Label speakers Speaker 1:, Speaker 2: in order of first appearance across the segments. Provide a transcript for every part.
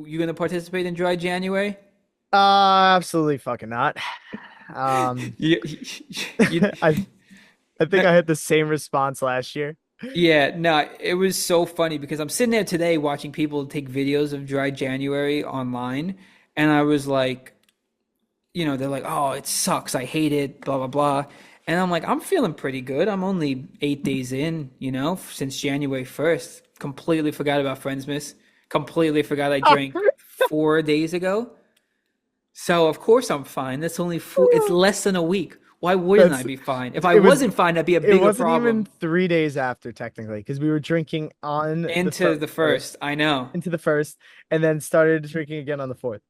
Speaker 1: you gonna participate in Dry January?
Speaker 2: Absolutely fucking not. Um,
Speaker 1: You, you,
Speaker 2: I I think
Speaker 1: no,
Speaker 2: I had the same response last year.
Speaker 1: yeah, no, it was so funny because I'm sitting there today watching people take videos of Dry January online, and I was like, they're like, "Oh, it sucks. I hate it." Blah blah blah, and I'm like, I'm feeling pretty good. I'm only 8 days in, since January 1st. Completely forgot about Friendsmas. Completely forgot I drank 4 days ago. So of course I'm fine. That's only four. It's less than a week. Why wouldn't I
Speaker 2: That's
Speaker 1: be fine? If I
Speaker 2: it was
Speaker 1: wasn't fine, that'd be a
Speaker 2: it
Speaker 1: bigger
Speaker 2: wasn't even
Speaker 1: problem.
Speaker 2: 3 days after technically because we were drinking on the
Speaker 1: Into the first,
Speaker 2: first
Speaker 1: I know.
Speaker 2: into the first and then started drinking again on the fourth.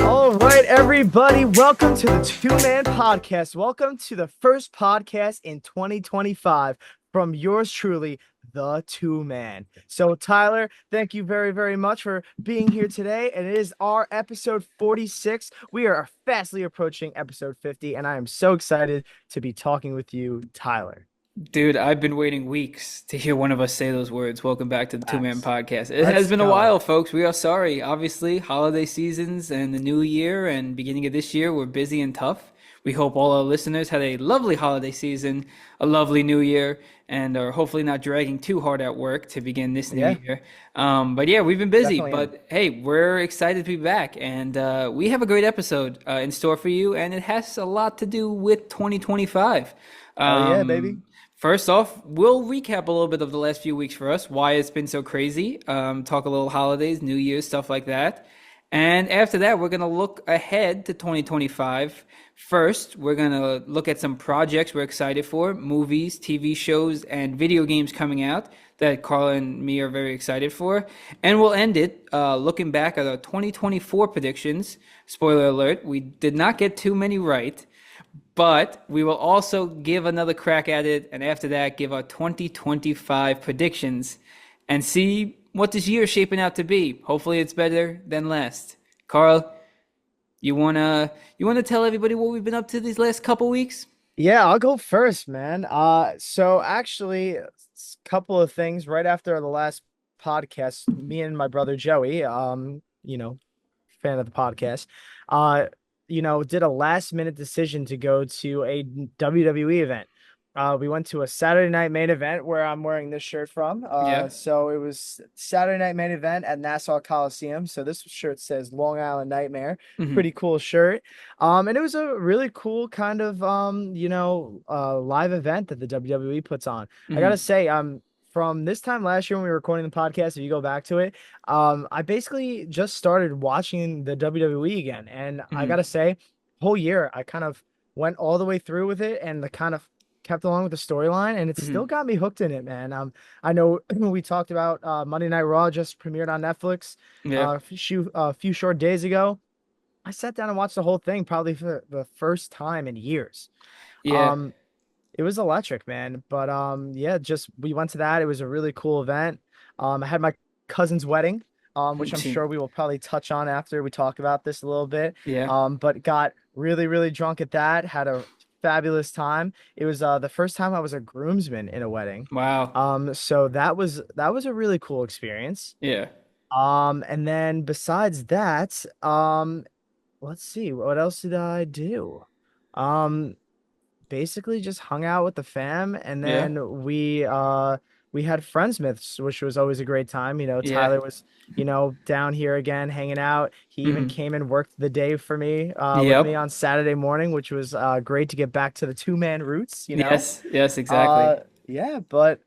Speaker 2: All right, everybody, welcome to the Two Man Podcast. Welcome to the first podcast in 2025 from yours truly, the Two Man. So, Tyler, thank you very, very much for being here today. And it is our episode 46. We are fastly approaching episode 50, and I am so excited to be talking with you, Tyler.
Speaker 1: Dude, I've been waiting weeks to hear one of us say those words. Welcome back to the Two Man
Speaker 2: Facts.
Speaker 1: Podcast. It has
Speaker 2: Let's
Speaker 1: been a
Speaker 2: go.
Speaker 1: while, folks. We are sorry. Obviously, holiday seasons and the new year and beginning of this year were busy and tough. We hope all our listeners had a lovely holiday season, a lovely new year, and are hopefully not dragging too hard at work to begin this new
Speaker 2: Yeah,
Speaker 1: year. But yeah, we've been busy.
Speaker 2: definitely am.
Speaker 1: But hey, we're excited to be back. And we have a great episode in store for you. And it has a lot to do with 2025.
Speaker 2: Hell yeah, baby.
Speaker 1: First off, we'll recap a little bit of the last few weeks for us, why it's been so crazy, talk a little holidays, New Year's, stuff like that. And after that, we're going to look ahead to 2025. First, we're going to look at some projects we're excited for, movies, TV shows, and video games coming out that Carla and me are very excited for. And we'll end it looking back at our 2024 predictions. Spoiler alert, we did not get too many right. But we will also give another crack at it, and after that, give our 2025 predictions and see what this year is shaping out to be. Hopefully, it's better than last. Carl, you wanna tell everybody what we've been up to these last couple weeks?
Speaker 2: Yeah, I'll go first, man. So actually, couple of things right after the last podcast, me and my brother Joey, fan of the podcast, uh, did a last minute decision to go to a WWE event. We went to a Saturday night main event where I'm wearing this shirt from.
Speaker 1: Yeah.
Speaker 2: So it was Saturday night main event at Nassau Coliseum. So this shirt says Long Island Nightmare.
Speaker 1: Hmm.
Speaker 2: Pretty cool shirt. And it was a really cool kind of live event that the WWE puts on. I gotta
Speaker 1: Hmm.
Speaker 2: say, from this time last year when we were recording the podcast, if you go back to it, I basically just started watching the WWE again. And I
Speaker 1: Hmm.
Speaker 2: gotta say, whole year I kind of went all the way through with it and the kind of kept along with the storyline, and it still
Speaker 1: Hmm.
Speaker 2: got me hooked in it, man. I know we talked about Monday Night Raw just premiered on Netflix
Speaker 1: Yeah.
Speaker 2: a few short days ago. I sat down and watched the whole thing probably for the first time in years.
Speaker 1: Yeah.
Speaker 2: Um, it was electric, man. But yeah, just we went to that. It was a really cool event. I had my cousin's wedding, which I'm sure we will probably touch on after we talk about this a little bit.
Speaker 1: Yeah.
Speaker 2: But got really, really drunk at that. Had a fabulous time. It was the first time I was a groomsman in a wedding.
Speaker 1: Wow.
Speaker 2: So that was a really cool experience.
Speaker 1: Yeah.
Speaker 2: And then besides that, let's see, what else did I do? Um, basically just hung out with the fam, and
Speaker 1: Yeah.
Speaker 2: then we had Friendsmiths, which was always a great time.
Speaker 1: Yeah.
Speaker 2: Tyler was, down here again hanging out. He even
Speaker 1: Hmm.
Speaker 2: came and worked the day for me, with me
Speaker 1: Yep.
Speaker 2: on Saturday morning, which was great to get back to the two-man roots.
Speaker 1: Yes. Yes. Exactly.
Speaker 2: Yeah, but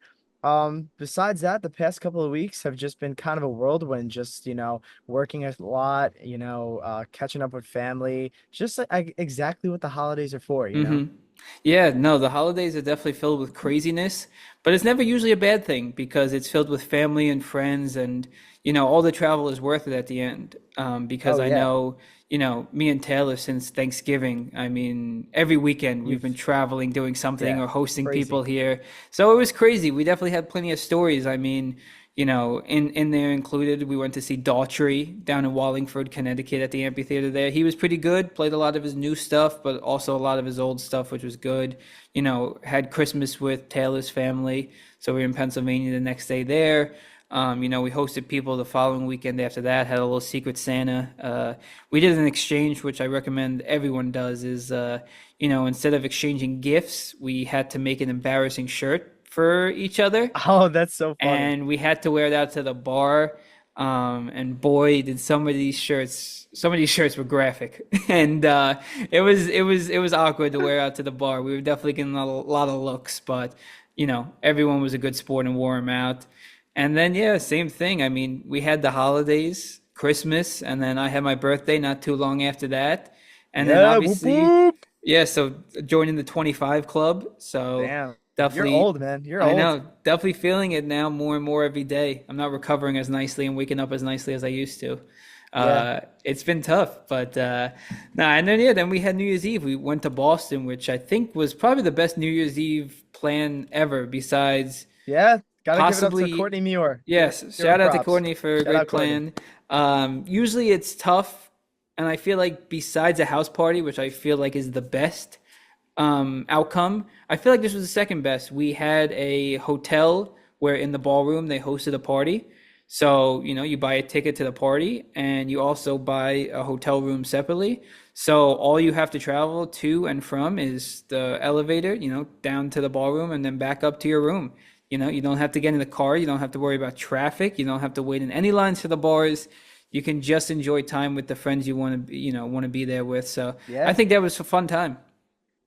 Speaker 2: besides that, the past couple of weeks have just been kind of a whirlwind, just, working a lot, catching up with family, just like exactly what the holidays are for.
Speaker 1: Hmm. Yeah, no, the holidays are definitely filled with craziness, but it's never usually a bad thing because it's filled with family and friends, and all the travel is worth it at the end. Because
Speaker 2: Oh
Speaker 1: I
Speaker 2: yeah.
Speaker 1: know, me and Taylor since Thanksgiving, I mean, every weekend we've
Speaker 2: You've
Speaker 1: been traveling, doing something
Speaker 2: Yeah,
Speaker 1: or hosting people
Speaker 2: crazy.
Speaker 1: here. So it was crazy. We definitely had plenty of stories. I mean, In there included, we went to see Daughtry down in Wallingford, Connecticut, at the amphitheater there. He was pretty good. Played a lot of his new stuff, but also a lot of his old stuff, which was good. Had Christmas with Taylor's family, so we were in Pennsylvania the next day there. We hosted people the following weekend after that. Had a little Secret Santa. We did an exchange, which I recommend everyone does. Instead of exchanging gifts, we had to make an embarrassing shirt for each other,
Speaker 2: Oh, that's so funny.
Speaker 1: and we had to wear it out to the bar. And boy, did some of these shirts were graphic, and it was awkward to wear out to the bar. We were definitely getting a lot of looks, but everyone was a good sport and wore them out. And then yeah, same thing. I mean, we had the holidays, Christmas, and then I had my birthday not too long after that, and then
Speaker 2: Yeah, whoop
Speaker 1: obviously
Speaker 2: whoop.
Speaker 1: yeah, so joining the 25 club. So
Speaker 2: Damn. You're
Speaker 1: definitely,
Speaker 2: old, man. You're
Speaker 1: I
Speaker 2: old.
Speaker 1: know, definitely feeling it now more and more every day. I'm not recovering as nicely and waking up as nicely as I used to.
Speaker 2: Yeah.
Speaker 1: It's been tough, but nah, and then yeah, then we had New Year's Eve. We went to Boston, which I think was probably the best New Year's Eve plan ever, besides
Speaker 2: Yeah. Gotta give it up to
Speaker 1: possibly,
Speaker 2: Courtney Muir.
Speaker 1: yes,
Speaker 2: Give her
Speaker 1: shout out to
Speaker 2: props.
Speaker 1: Courtney for a
Speaker 2: Shout
Speaker 1: great
Speaker 2: out Courtney.
Speaker 1: plan. Usually it's tough, and I feel like besides a house party, which I feel like is the best outcome. I feel like this was the second best. We had a hotel where in the ballroom they hosted a party. So, you buy a ticket to the party and you also buy a hotel room separately. So all you have to travel to and from is the elevator, down to the ballroom and then back up to your room. You don't have to get in the car. You don't have to worry about traffic. You don't have to wait in any lines for the bars. You can just enjoy time with the friends you want to be there with. So I
Speaker 2: Yeah.
Speaker 1: think that was a fun time.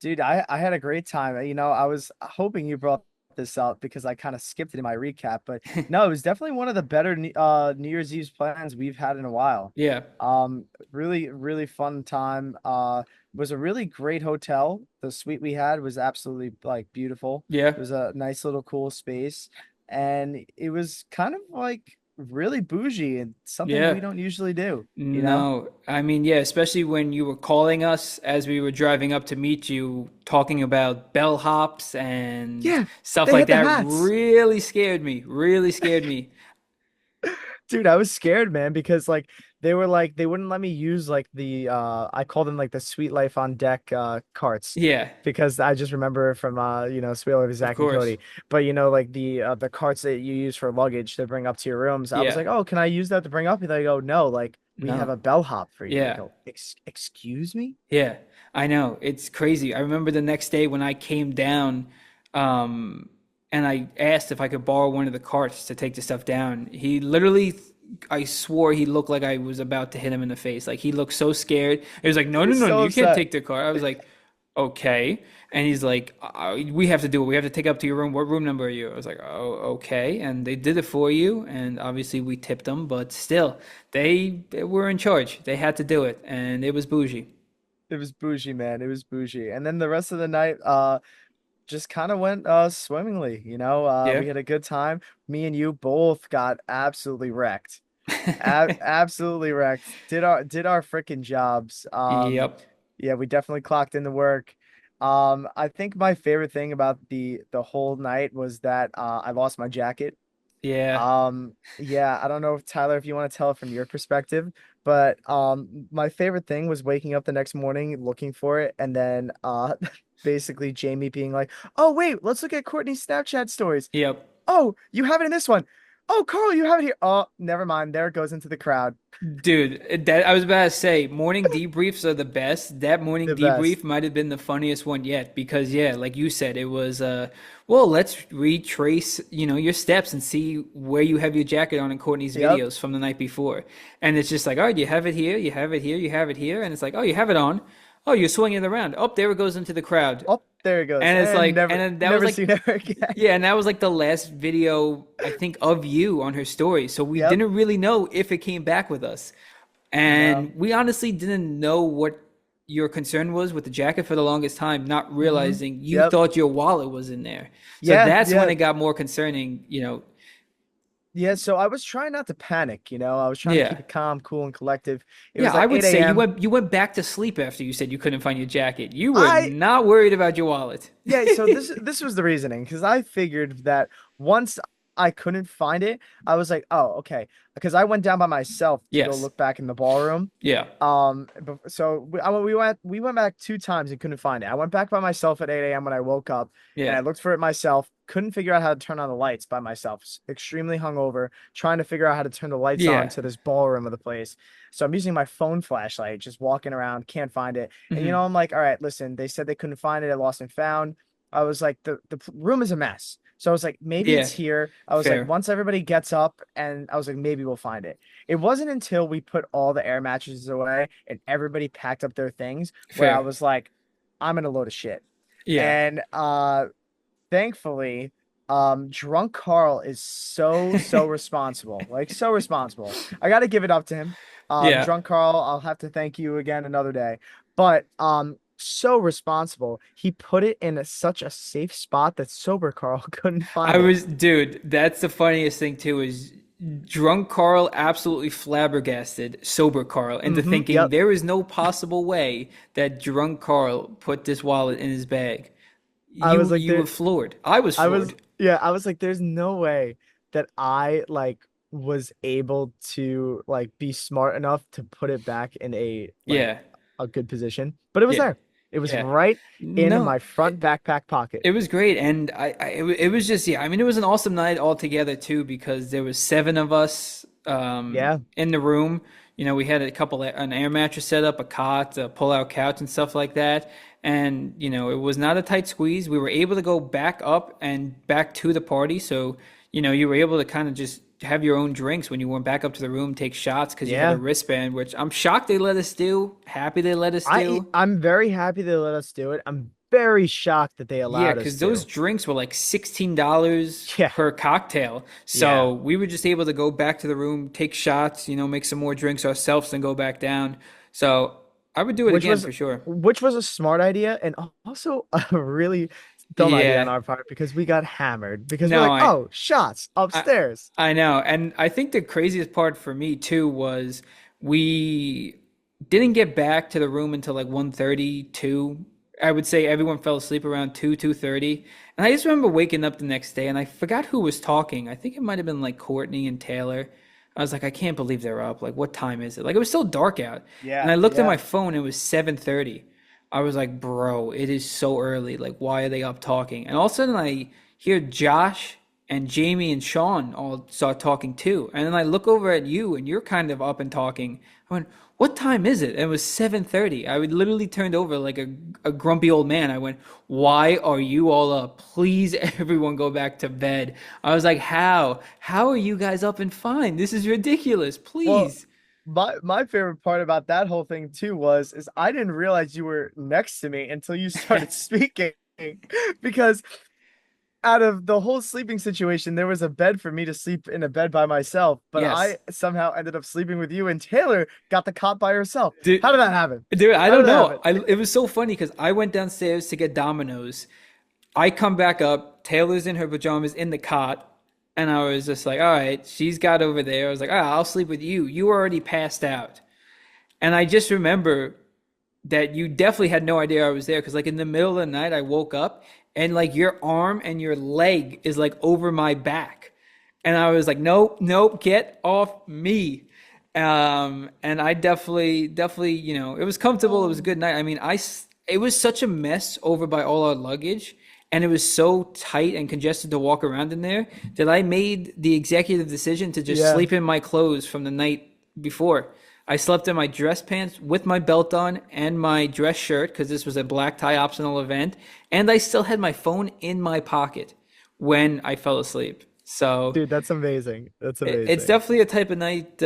Speaker 2: Dude, I had a great time. I was hoping you brought this up because I kind of skipped it in my recap, but no, it was definitely one of the better New Year's Eve plans we've had in a while.
Speaker 1: Yeah,
Speaker 2: Really, really fun time. Was a really great hotel. The suite we had was absolutely like beautiful.
Speaker 1: yeah,
Speaker 2: It was a nice little cool space, and it was kind of like really bougie and something
Speaker 1: yeah.
Speaker 2: we don't usually do, you know?
Speaker 1: No, I mean, yeah, especially when you were calling us as we were driving up to meet you, talking about bellhops and
Speaker 2: Yeah,
Speaker 1: stuff
Speaker 2: they
Speaker 1: like
Speaker 2: hit the
Speaker 1: that
Speaker 2: hats.
Speaker 1: really scared me, really scared me.
Speaker 2: Dude, I was scared, man, because like they were like they wouldn't let me use like the I call them like the Sweet Life on Deck carts
Speaker 1: Yeah,
Speaker 2: because I just remember from Sweet Life of
Speaker 1: of
Speaker 2: Zach and
Speaker 1: course.
Speaker 2: Cody. But like the carts that you use for luggage to bring up to your rooms. I was
Speaker 1: Yeah,
Speaker 2: like, "Oh, can I use that to bring up?" And they go, "No, like we have
Speaker 1: no,
Speaker 2: a bellhop for you." I
Speaker 1: yeah.
Speaker 2: go, Excuse me?"
Speaker 1: Yeah, I know. It's crazy. I remember the next day when I came down, um, and I asked if I could borrow one of the carts to take the stuff down. He literally, I swore he looked like I was about to hit him in the face. Like he looked so scared. He was like, "No,
Speaker 2: He
Speaker 1: no,
Speaker 2: was
Speaker 1: no,
Speaker 2: so
Speaker 1: you can't
Speaker 2: upset.
Speaker 1: take the car." I was like, "Okay." And he's like, "We have to do it. We have to take it up to your room. What room number are you?" I was like, "Oh, okay." And they did it for you, and obviously we tipped them, but still, they were in charge. They had to do it, and it was bougie.
Speaker 2: It was bougie, man. It was bougie. And then the rest of the night, just kind of went swimmingly,
Speaker 1: Yeah.
Speaker 2: we had a good time. Me and you both got absolutely wrecked. Absolutely wrecked. Did our freaking jobs.
Speaker 1: Yep.
Speaker 2: Yeah, we definitely clocked into work. I think my favorite thing about the whole night was that I lost my jacket.
Speaker 1: Yeah.
Speaker 2: Yeah, I don't know if Tyler, if you want to tell it from your perspective, but my favorite thing was waking up the next morning looking for it, and then basically Jamie being like, "Oh wait, let's look at Courtney's Snapchat stories.
Speaker 1: Yep.
Speaker 2: Oh, you have it in this one. Oh, Carl, you have it here. Oh, never mind. There it goes into the crowd.
Speaker 1: Dude, that I was about to say, morning debriefs are the best. That morning
Speaker 2: The best.
Speaker 1: debrief might have been the funniest one yet because yeah, like you said, it was well, let's retrace, your steps and see where you have your jacket on in Courtney's
Speaker 2: Yep.
Speaker 1: videos from the night before. And it's just like, all right, you have it here, you have it here, you have it here, and it's like, oh, you have it on. Oh, you're swinging it around. Oh, there it goes into the crowd.
Speaker 2: Oh, there it goes.
Speaker 1: And it's
Speaker 2: And
Speaker 1: like, and
Speaker 2: never
Speaker 1: then that was
Speaker 2: never
Speaker 1: like,
Speaker 2: seen her again.
Speaker 1: yeah, and that was like the last video I think of you on her story. So we
Speaker 2: Yep.
Speaker 1: didn't really know if it came back with us.
Speaker 2: No.
Speaker 1: And we honestly didn't know what your concern was with the jacket for the longest time, not
Speaker 2: Hmm.
Speaker 1: realizing you
Speaker 2: Yep.
Speaker 1: thought your wallet was in there. So
Speaker 2: Yeah,
Speaker 1: that's when
Speaker 2: yeah.
Speaker 1: it got more concerning.
Speaker 2: Yeah, so I was trying not to panic, I was trying to keep
Speaker 1: Yeah.
Speaker 2: it calm, cool, and collective. It
Speaker 1: Yeah,
Speaker 2: was
Speaker 1: I
Speaker 2: like
Speaker 1: would
Speaker 2: 8
Speaker 1: say you
Speaker 2: a.m.
Speaker 1: went back to sleep after you said you couldn't find your jacket. You were
Speaker 2: I
Speaker 1: not worried about your wallet.
Speaker 2: Yeah, so this was the reasoning because I figured that once I couldn't find it, I was like, oh, okay. Because I went down by myself to go
Speaker 1: Yes.
Speaker 2: look back in the ballroom.
Speaker 1: Yeah.
Speaker 2: So we went back 2 times and couldn't find it. I went back by myself at 8 a.m. when I woke up and
Speaker 1: Yeah.
Speaker 2: I looked for it myself. Couldn't figure out how to turn on the lights by myself. Extremely hungover, trying to figure out how to turn the lights on
Speaker 1: Yeah.
Speaker 2: to this ballroom of the place. So I'm using my phone flashlight, just walking around, can't find it. And
Speaker 1: Hmm.
Speaker 2: I'm like, all right, listen, they said they couldn't find it at Lost and Found. I was like, the room is a mess. So I was like, maybe it's
Speaker 1: Yeah.
Speaker 2: here. I was like,
Speaker 1: Fair.
Speaker 2: once everybody gets up, and I was like, maybe we'll find it. It wasn't until we put all the air mattresses away and everybody packed up their things where I
Speaker 1: Fair.
Speaker 2: was like, I'm in a load of shit.
Speaker 1: Yeah.
Speaker 2: And thankfully, drunk Carl is so responsible. Like so responsible. I gotta give it up to him.
Speaker 1: Yeah.
Speaker 2: Drunk Carl, I'll have to thank you again another day. But so responsible. He put it in such a safe spot that sober Carl couldn't
Speaker 1: I
Speaker 2: find it.
Speaker 1: was, dude, that's the funniest thing too is drunk Carl absolutely flabbergasted sober Carl into thinking
Speaker 2: Yep.
Speaker 1: there is no possible way that drunk Carl put this wallet in his bag.
Speaker 2: I was like
Speaker 1: You
Speaker 2: there
Speaker 1: were floored. I was
Speaker 2: I was
Speaker 1: floored.
Speaker 2: yeah, I was like there's no way that I like was able to like be smart enough to put it back in
Speaker 1: Yeah.
Speaker 2: a good position. But it was
Speaker 1: Yeah.
Speaker 2: there. It was
Speaker 1: Yeah.
Speaker 2: right in
Speaker 1: No.
Speaker 2: my front backpack pocket.
Speaker 1: It was great, and it was just yeah. I mean, it was an awesome night altogether too because there was seven of us
Speaker 2: Yeah.
Speaker 1: in the room. You know, we had an air mattress set up, a cot, a pull-out couch, and stuff like that. And you know, it was not a tight squeeze. We were able to go back up and back to the party, so you know, you were able to kind of just have your own drinks when you went back up to the room, take shots because you had a
Speaker 2: Yeah.
Speaker 1: wristband, which I'm shocked they let us do. Happy they let us do.
Speaker 2: I'm very happy they let us do it. I'm very shocked that they
Speaker 1: Yeah,
Speaker 2: allowed us
Speaker 1: because those
Speaker 2: to.
Speaker 1: drinks were like $16
Speaker 2: Yeah.
Speaker 1: per cocktail.
Speaker 2: Yeah.
Speaker 1: So we were just able to go back to the room, take shots, you know, make some more drinks ourselves and go back down. So I would do it
Speaker 2: which
Speaker 1: again
Speaker 2: was
Speaker 1: for sure.
Speaker 2: which was a smart idea and also a really dumb idea on
Speaker 1: Yeah.
Speaker 2: our part because we got hammered because we're
Speaker 1: No,
Speaker 2: like, oh, shots
Speaker 1: I,
Speaker 2: upstairs.
Speaker 1: I know. And I think the craziest part for me too was we didn't get back to the room until like 1:32. I would say everyone fell asleep around 2:30. And I just remember waking up the next day and I forgot who was talking. I think it might have been like Courtney and Taylor. I was like, I can't believe they're up. Like, what time is it? Like, it was still dark out. And
Speaker 2: Yeah,
Speaker 1: I looked at my
Speaker 2: yeah.
Speaker 1: phone, it was 7:30. I was like, bro, it is so early. Like, why are they up talking? And all of a sudden I hear Josh and Jamie and Sean all start talking too. And then I look over at you and you're kind of up and talking. I went, what time is it? And it was 7:30. I would literally turned over like a grumpy old man. I went, why are you all up? Please, everyone go back to bed. I was like, how? How are you guys up and fine? This is ridiculous.
Speaker 2: Well,
Speaker 1: Please.
Speaker 2: my favorite part about that whole thing too was is I didn't realize you were next to me until you started speaking because out of the whole sleeping situation, there was a bed for me to sleep in a bed by myself, but
Speaker 1: Yes.
Speaker 2: I somehow ended up sleeping with you and Taylor got the cot by herself. How did
Speaker 1: Dude,
Speaker 2: that happen?
Speaker 1: dude, I
Speaker 2: How
Speaker 1: don't
Speaker 2: did that
Speaker 1: know.
Speaker 2: happen?
Speaker 1: It was so funny because I went downstairs to get Domino's. I come back up. Taylor's in her pajamas in the cot. And I was just like, all right, she's got over there. I was like, all right, I'll sleep with you. You were already passed out. And I just remember that you definitely had no idea I was there because, like, in the middle of the night, I woke up and, like, your arm and your leg is, like, over my back. And I was like, nope, nope, get off me. And I definitely, you know, it was comfortable. It was a
Speaker 2: Oh.
Speaker 1: good night. I mean, it was such a mess over by all our luggage, and it was so tight and congested to walk around in there that I made the executive decision to just
Speaker 2: Yeah.
Speaker 1: sleep in my clothes from the night before. I slept in my dress pants with my belt on and my dress shirt because this was a black tie optional event, and I still had my phone in my pocket when I fell asleep. So
Speaker 2: Dude, that's amazing. That's
Speaker 1: it's
Speaker 2: amazing.
Speaker 1: definitely a type of night.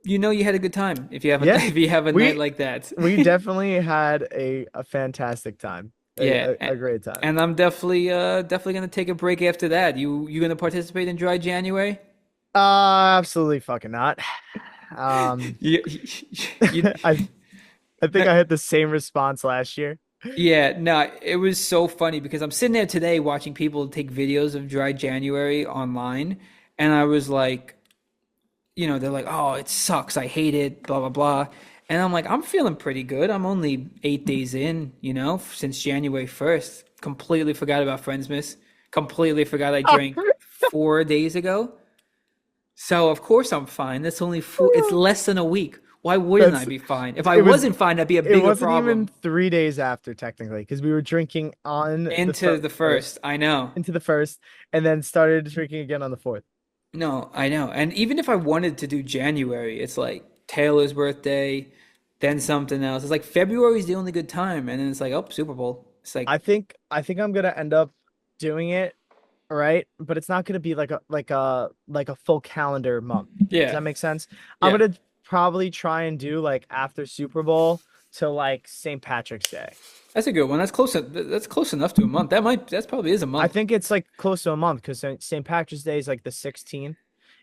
Speaker 1: You know, you had a good time if you have a
Speaker 2: Yeah.
Speaker 1: if you have a night
Speaker 2: We
Speaker 1: like that.
Speaker 2: we definitely had a fantastic time.
Speaker 1: Yeah,
Speaker 2: A great time.
Speaker 1: and I'm definitely gonna take a break after that. You gonna participate in Dry January?
Speaker 2: Absolutely fucking not. Um
Speaker 1: You, you,
Speaker 2: I I think I had the same response last year.
Speaker 1: yeah, no, it was so funny because I'm sitting there today watching people take videos of Dry January online, and I was like, you know, they're like, oh, it sucks. I hate it, blah, blah, blah. And I'm like, I'm feeling pretty good. I'm only 8 days in, you know, since January 1st. Completely forgot about Friendsmas. Completely forgot I drank 4 days ago. So of course I'm fine. That's only it's less than a week. Why wouldn't I
Speaker 2: That's
Speaker 1: be fine? If I
Speaker 2: it was
Speaker 1: wasn't fine, that'd be a
Speaker 2: it
Speaker 1: bigger
Speaker 2: wasn't even
Speaker 1: problem.
Speaker 2: 3 days after technically because we were drinking on the
Speaker 1: Into the first,
Speaker 2: first
Speaker 1: I know.
Speaker 2: into the first and then started drinking again on the fourth.
Speaker 1: No, I know. And even if I wanted to do January, it's like Taylor's birthday, then something else. It's like February is the only good time, and then it's like, oh, Super Bowl. It's like,
Speaker 2: I think I'm gonna end up doing it, right? But it's not gonna be like a full calendar month. Does
Speaker 1: yeah,
Speaker 2: that make sense? I'm
Speaker 1: yeah.
Speaker 2: gonna probably try and do like after Super Bowl to like St. Patrick's Day.
Speaker 1: That's a good one. That's close enough to a month. That's probably is a
Speaker 2: I
Speaker 1: month.
Speaker 2: think it's like close to a month because St. Patrick's Day is like the 16th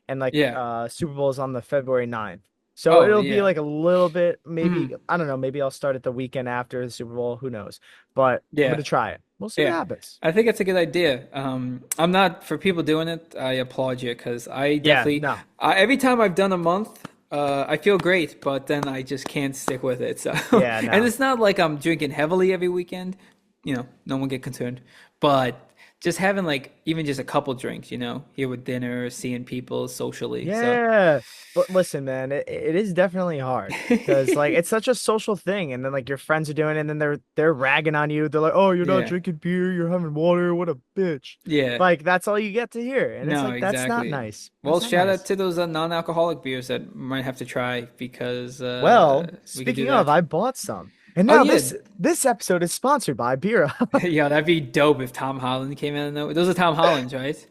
Speaker 2: and like
Speaker 1: Yeah.
Speaker 2: Super Bowl is on the February 9th. So
Speaker 1: Oh,
Speaker 2: it'll be
Speaker 1: yeah.
Speaker 2: like a little bit, maybe,
Speaker 1: Mhm.
Speaker 2: I don't know, maybe I'll start at the weekend after the Super Bowl, who knows. But I'm
Speaker 1: Yeah.
Speaker 2: gonna try it. We'll see what
Speaker 1: Yeah.
Speaker 2: happens.
Speaker 1: I think it's a good idea. I'm not for people doing it. I applaud you because I
Speaker 2: Yeah,
Speaker 1: definitely,
Speaker 2: no.
Speaker 1: every time I've done a month, I feel great, but then I just can't stick with it. So,
Speaker 2: Yeah,
Speaker 1: and
Speaker 2: no.
Speaker 1: it's not like I'm drinking heavily every weekend. No one get concerned. But just having like even just a couple drinks, here with dinner, seeing people socially. So,
Speaker 2: Yeah. But listen, man, it is definitely hard because like it's such a social thing and then like your friends are doing it and then they're ragging on you. They're like, "Oh, you're not
Speaker 1: yeah,
Speaker 2: drinking beer, you're having water. What a bitch."
Speaker 1: yeah.
Speaker 2: Like that's all you get to hear. And it's
Speaker 1: No,
Speaker 2: like that's not
Speaker 1: exactly.
Speaker 2: nice.
Speaker 1: Well,
Speaker 2: That's not
Speaker 1: shout out
Speaker 2: nice.
Speaker 1: to those non-alcoholic beers that might have to try because
Speaker 2: Well,
Speaker 1: we could do
Speaker 2: speaking of,
Speaker 1: that.
Speaker 2: I bought some. And
Speaker 1: Oh
Speaker 2: now
Speaker 1: yeah,
Speaker 2: this episode is sponsored by Bira.
Speaker 1: yeah, that'd be dope if Tom Holland came in. Those are Tom Holland's, right?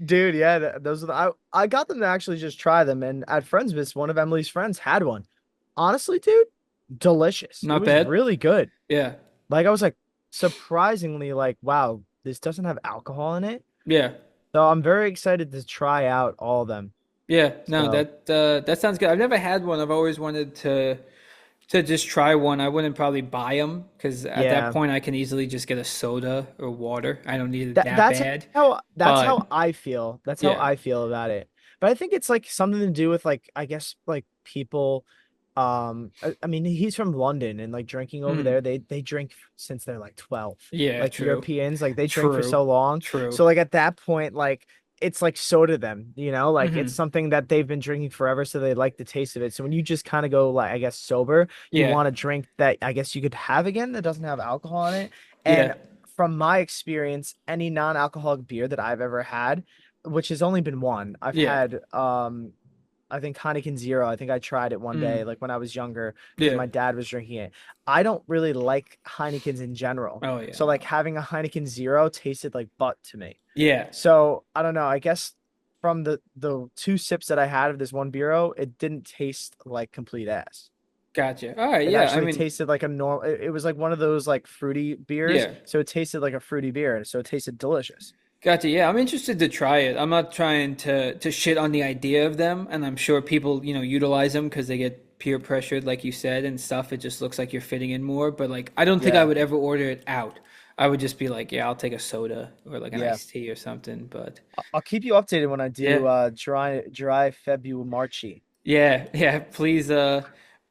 Speaker 2: Dude, yeah, those are I got them to actually just try them and at Friendsmas, one of Emily's friends had one. Honestly, dude, delicious. It
Speaker 1: Not
Speaker 2: was
Speaker 1: bad.
Speaker 2: really good.
Speaker 1: Yeah,
Speaker 2: Like I was like surprisingly like, wow, this doesn't have alcohol in it.
Speaker 1: yeah,
Speaker 2: So I'm very excited to try out all of them.
Speaker 1: yeah. No,
Speaker 2: So
Speaker 1: that sounds good. I've never had one. I've always wanted to just try one. I wouldn't probably buy them because at that
Speaker 2: yeah,
Speaker 1: point I can easily just get a soda or water. I don't need it that
Speaker 2: that's
Speaker 1: bad.
Speaker 2: that's
Speaker 1: But
Speaker 2: how I feel. That's how
Speaker 1: yeah,
Speaker 2: I feel about it. But I think it's like something to do with like I guess like people I mean he's from London and like drinking over
Speaker 1: mm,
Speaker 2: there they drink since they're like 12.
Speaker 1: yeah,
Speaker 2: Like
Speaker 1: true,
Speaker 2: Europeans like they drink for
Speaker 1: true,
Speaker 2: so long.
Speaker 1: true.
Speaker 2: So like at that point like it's like so to them, like it's
Speaker 1: Hmm.
Speaker 2: something that they've been drinking forever so they like the taste of it. So when you just kind of go like I guess sober, you
Speaker 1: Yeah,
Speaker 2: want a drink that I guess you could have again that doesn't have alcohol in it. And
Speaker 1: yeah,
Speaker 2: from my experience, any non-alcoholic beer that I've ever had, which has only been one, I've
Speaker 1: yeah,
Speaker 2: had I think Heineken Zero. I think I tried it one day,
Speaker 1: mm,
Speaker 2: like when I was younger, because
Speaker 1: yeah.
Speaker 2: my dad was drinking it. I don't really like Heinekens in general.
Speaker 1: Oh yeah,
Speaker 2: So like
Speaker 1: no.
Speaker 2: having a Heineken Zero tasted like butt to me.
Speaker 1: Yeah,
Speaker 2: So I don't know. I guess from the two sips that I had of this one bureau, it didn't taste like complete ass.
Speaker 1: gotcha. All right,
Speaker 2: It
Speaker 1: yeah. I
Speaker 2: actually
Speaker 1: mean,
Speaker 2: tasted like a normal. It was like one of those like fruity beers,
Speaker 1: yeah,
Speaker 2: so it tasted like a fruity beer, so it tasted delicious.
Speaker 1: gotcha. Yeah, I'm interested to try it. I'm not trying to shit on the idea of them, and I'm sure people, utilize them because they get peer pressured, like you said, and stuff. It just looks like you're fitting in more, but like, I don't think I
Speaker 2: Yeah,
Speaker 1: would ever order it out. I would just be like, yeah, I'll take a soda or like an
Speaker 2: yeah.
Speaker 1: iced tea or something. But
Speaker 2: I'll keep you updated when I
Speaker 1: yeah,
Speaker 2: do dry February Marchy.
Speaker 1: yeah, yeah.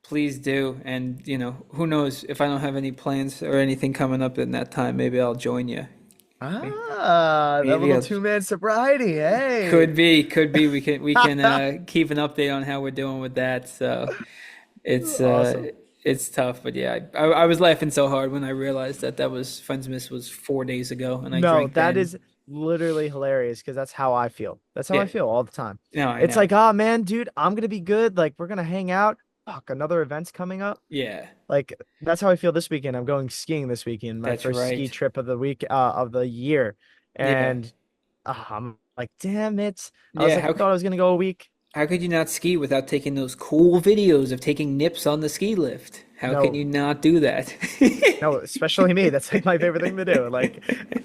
Speaker 1: Please do. And who knows if I don't have any plans or anything coming up in that time, maybe I'll join you.
Speaker 2: That
Speaker 1: Maybe
Speaker 2: little
Speaker 1: I'll.
Speaker 2: two-man sobriety. Hey.
Speaker 1: Could be. We can keep an update on how we're doing with that. So it's
Speaker 2: Awesome.
Speaker 1: it's tough, but yeah, I was laughing so hard when I realized that was Friendsmas was 4 days ago, and I
Speaker 2: No,
Speaker 1: drank
Speaker 2: that
Speaker 1: then.
Speaker 2: is literally hilarious because that's how I feel. That's how I
Speaker 1: Yeah,
Speaker 2: feel all the time.
Speaker 1: no, I
Speaker 2: It's
Speaker 1: know.
Speaker 2: like, oh man, dude, I'm gonna be good. Like, we're gonna hang out. Fuck, another event's coming up.
Speaker 1: Yeah,
Speaker 2: Like, that's how I feel this weekend. I'm going skiing this weekend, my
Speaker 1: that's
Speaker 2: first ski
Speaker 1: right.
Speaker 2: trip of the week, of the year.
Speaker 1: Yeah,
Speaker 2: And I'm like, damn it. I was
Speaker 1: yeah.
Speaker 2: like, I thought I was gonna go a week.
Speaker 1: How could you not ski without taking those cool videos of taking nips on the ski lift? How can
Speaker 2: No,
Speaker 1: you not do that?
Speaker 2: no, especially me. That's like my favorite thing to do. Like,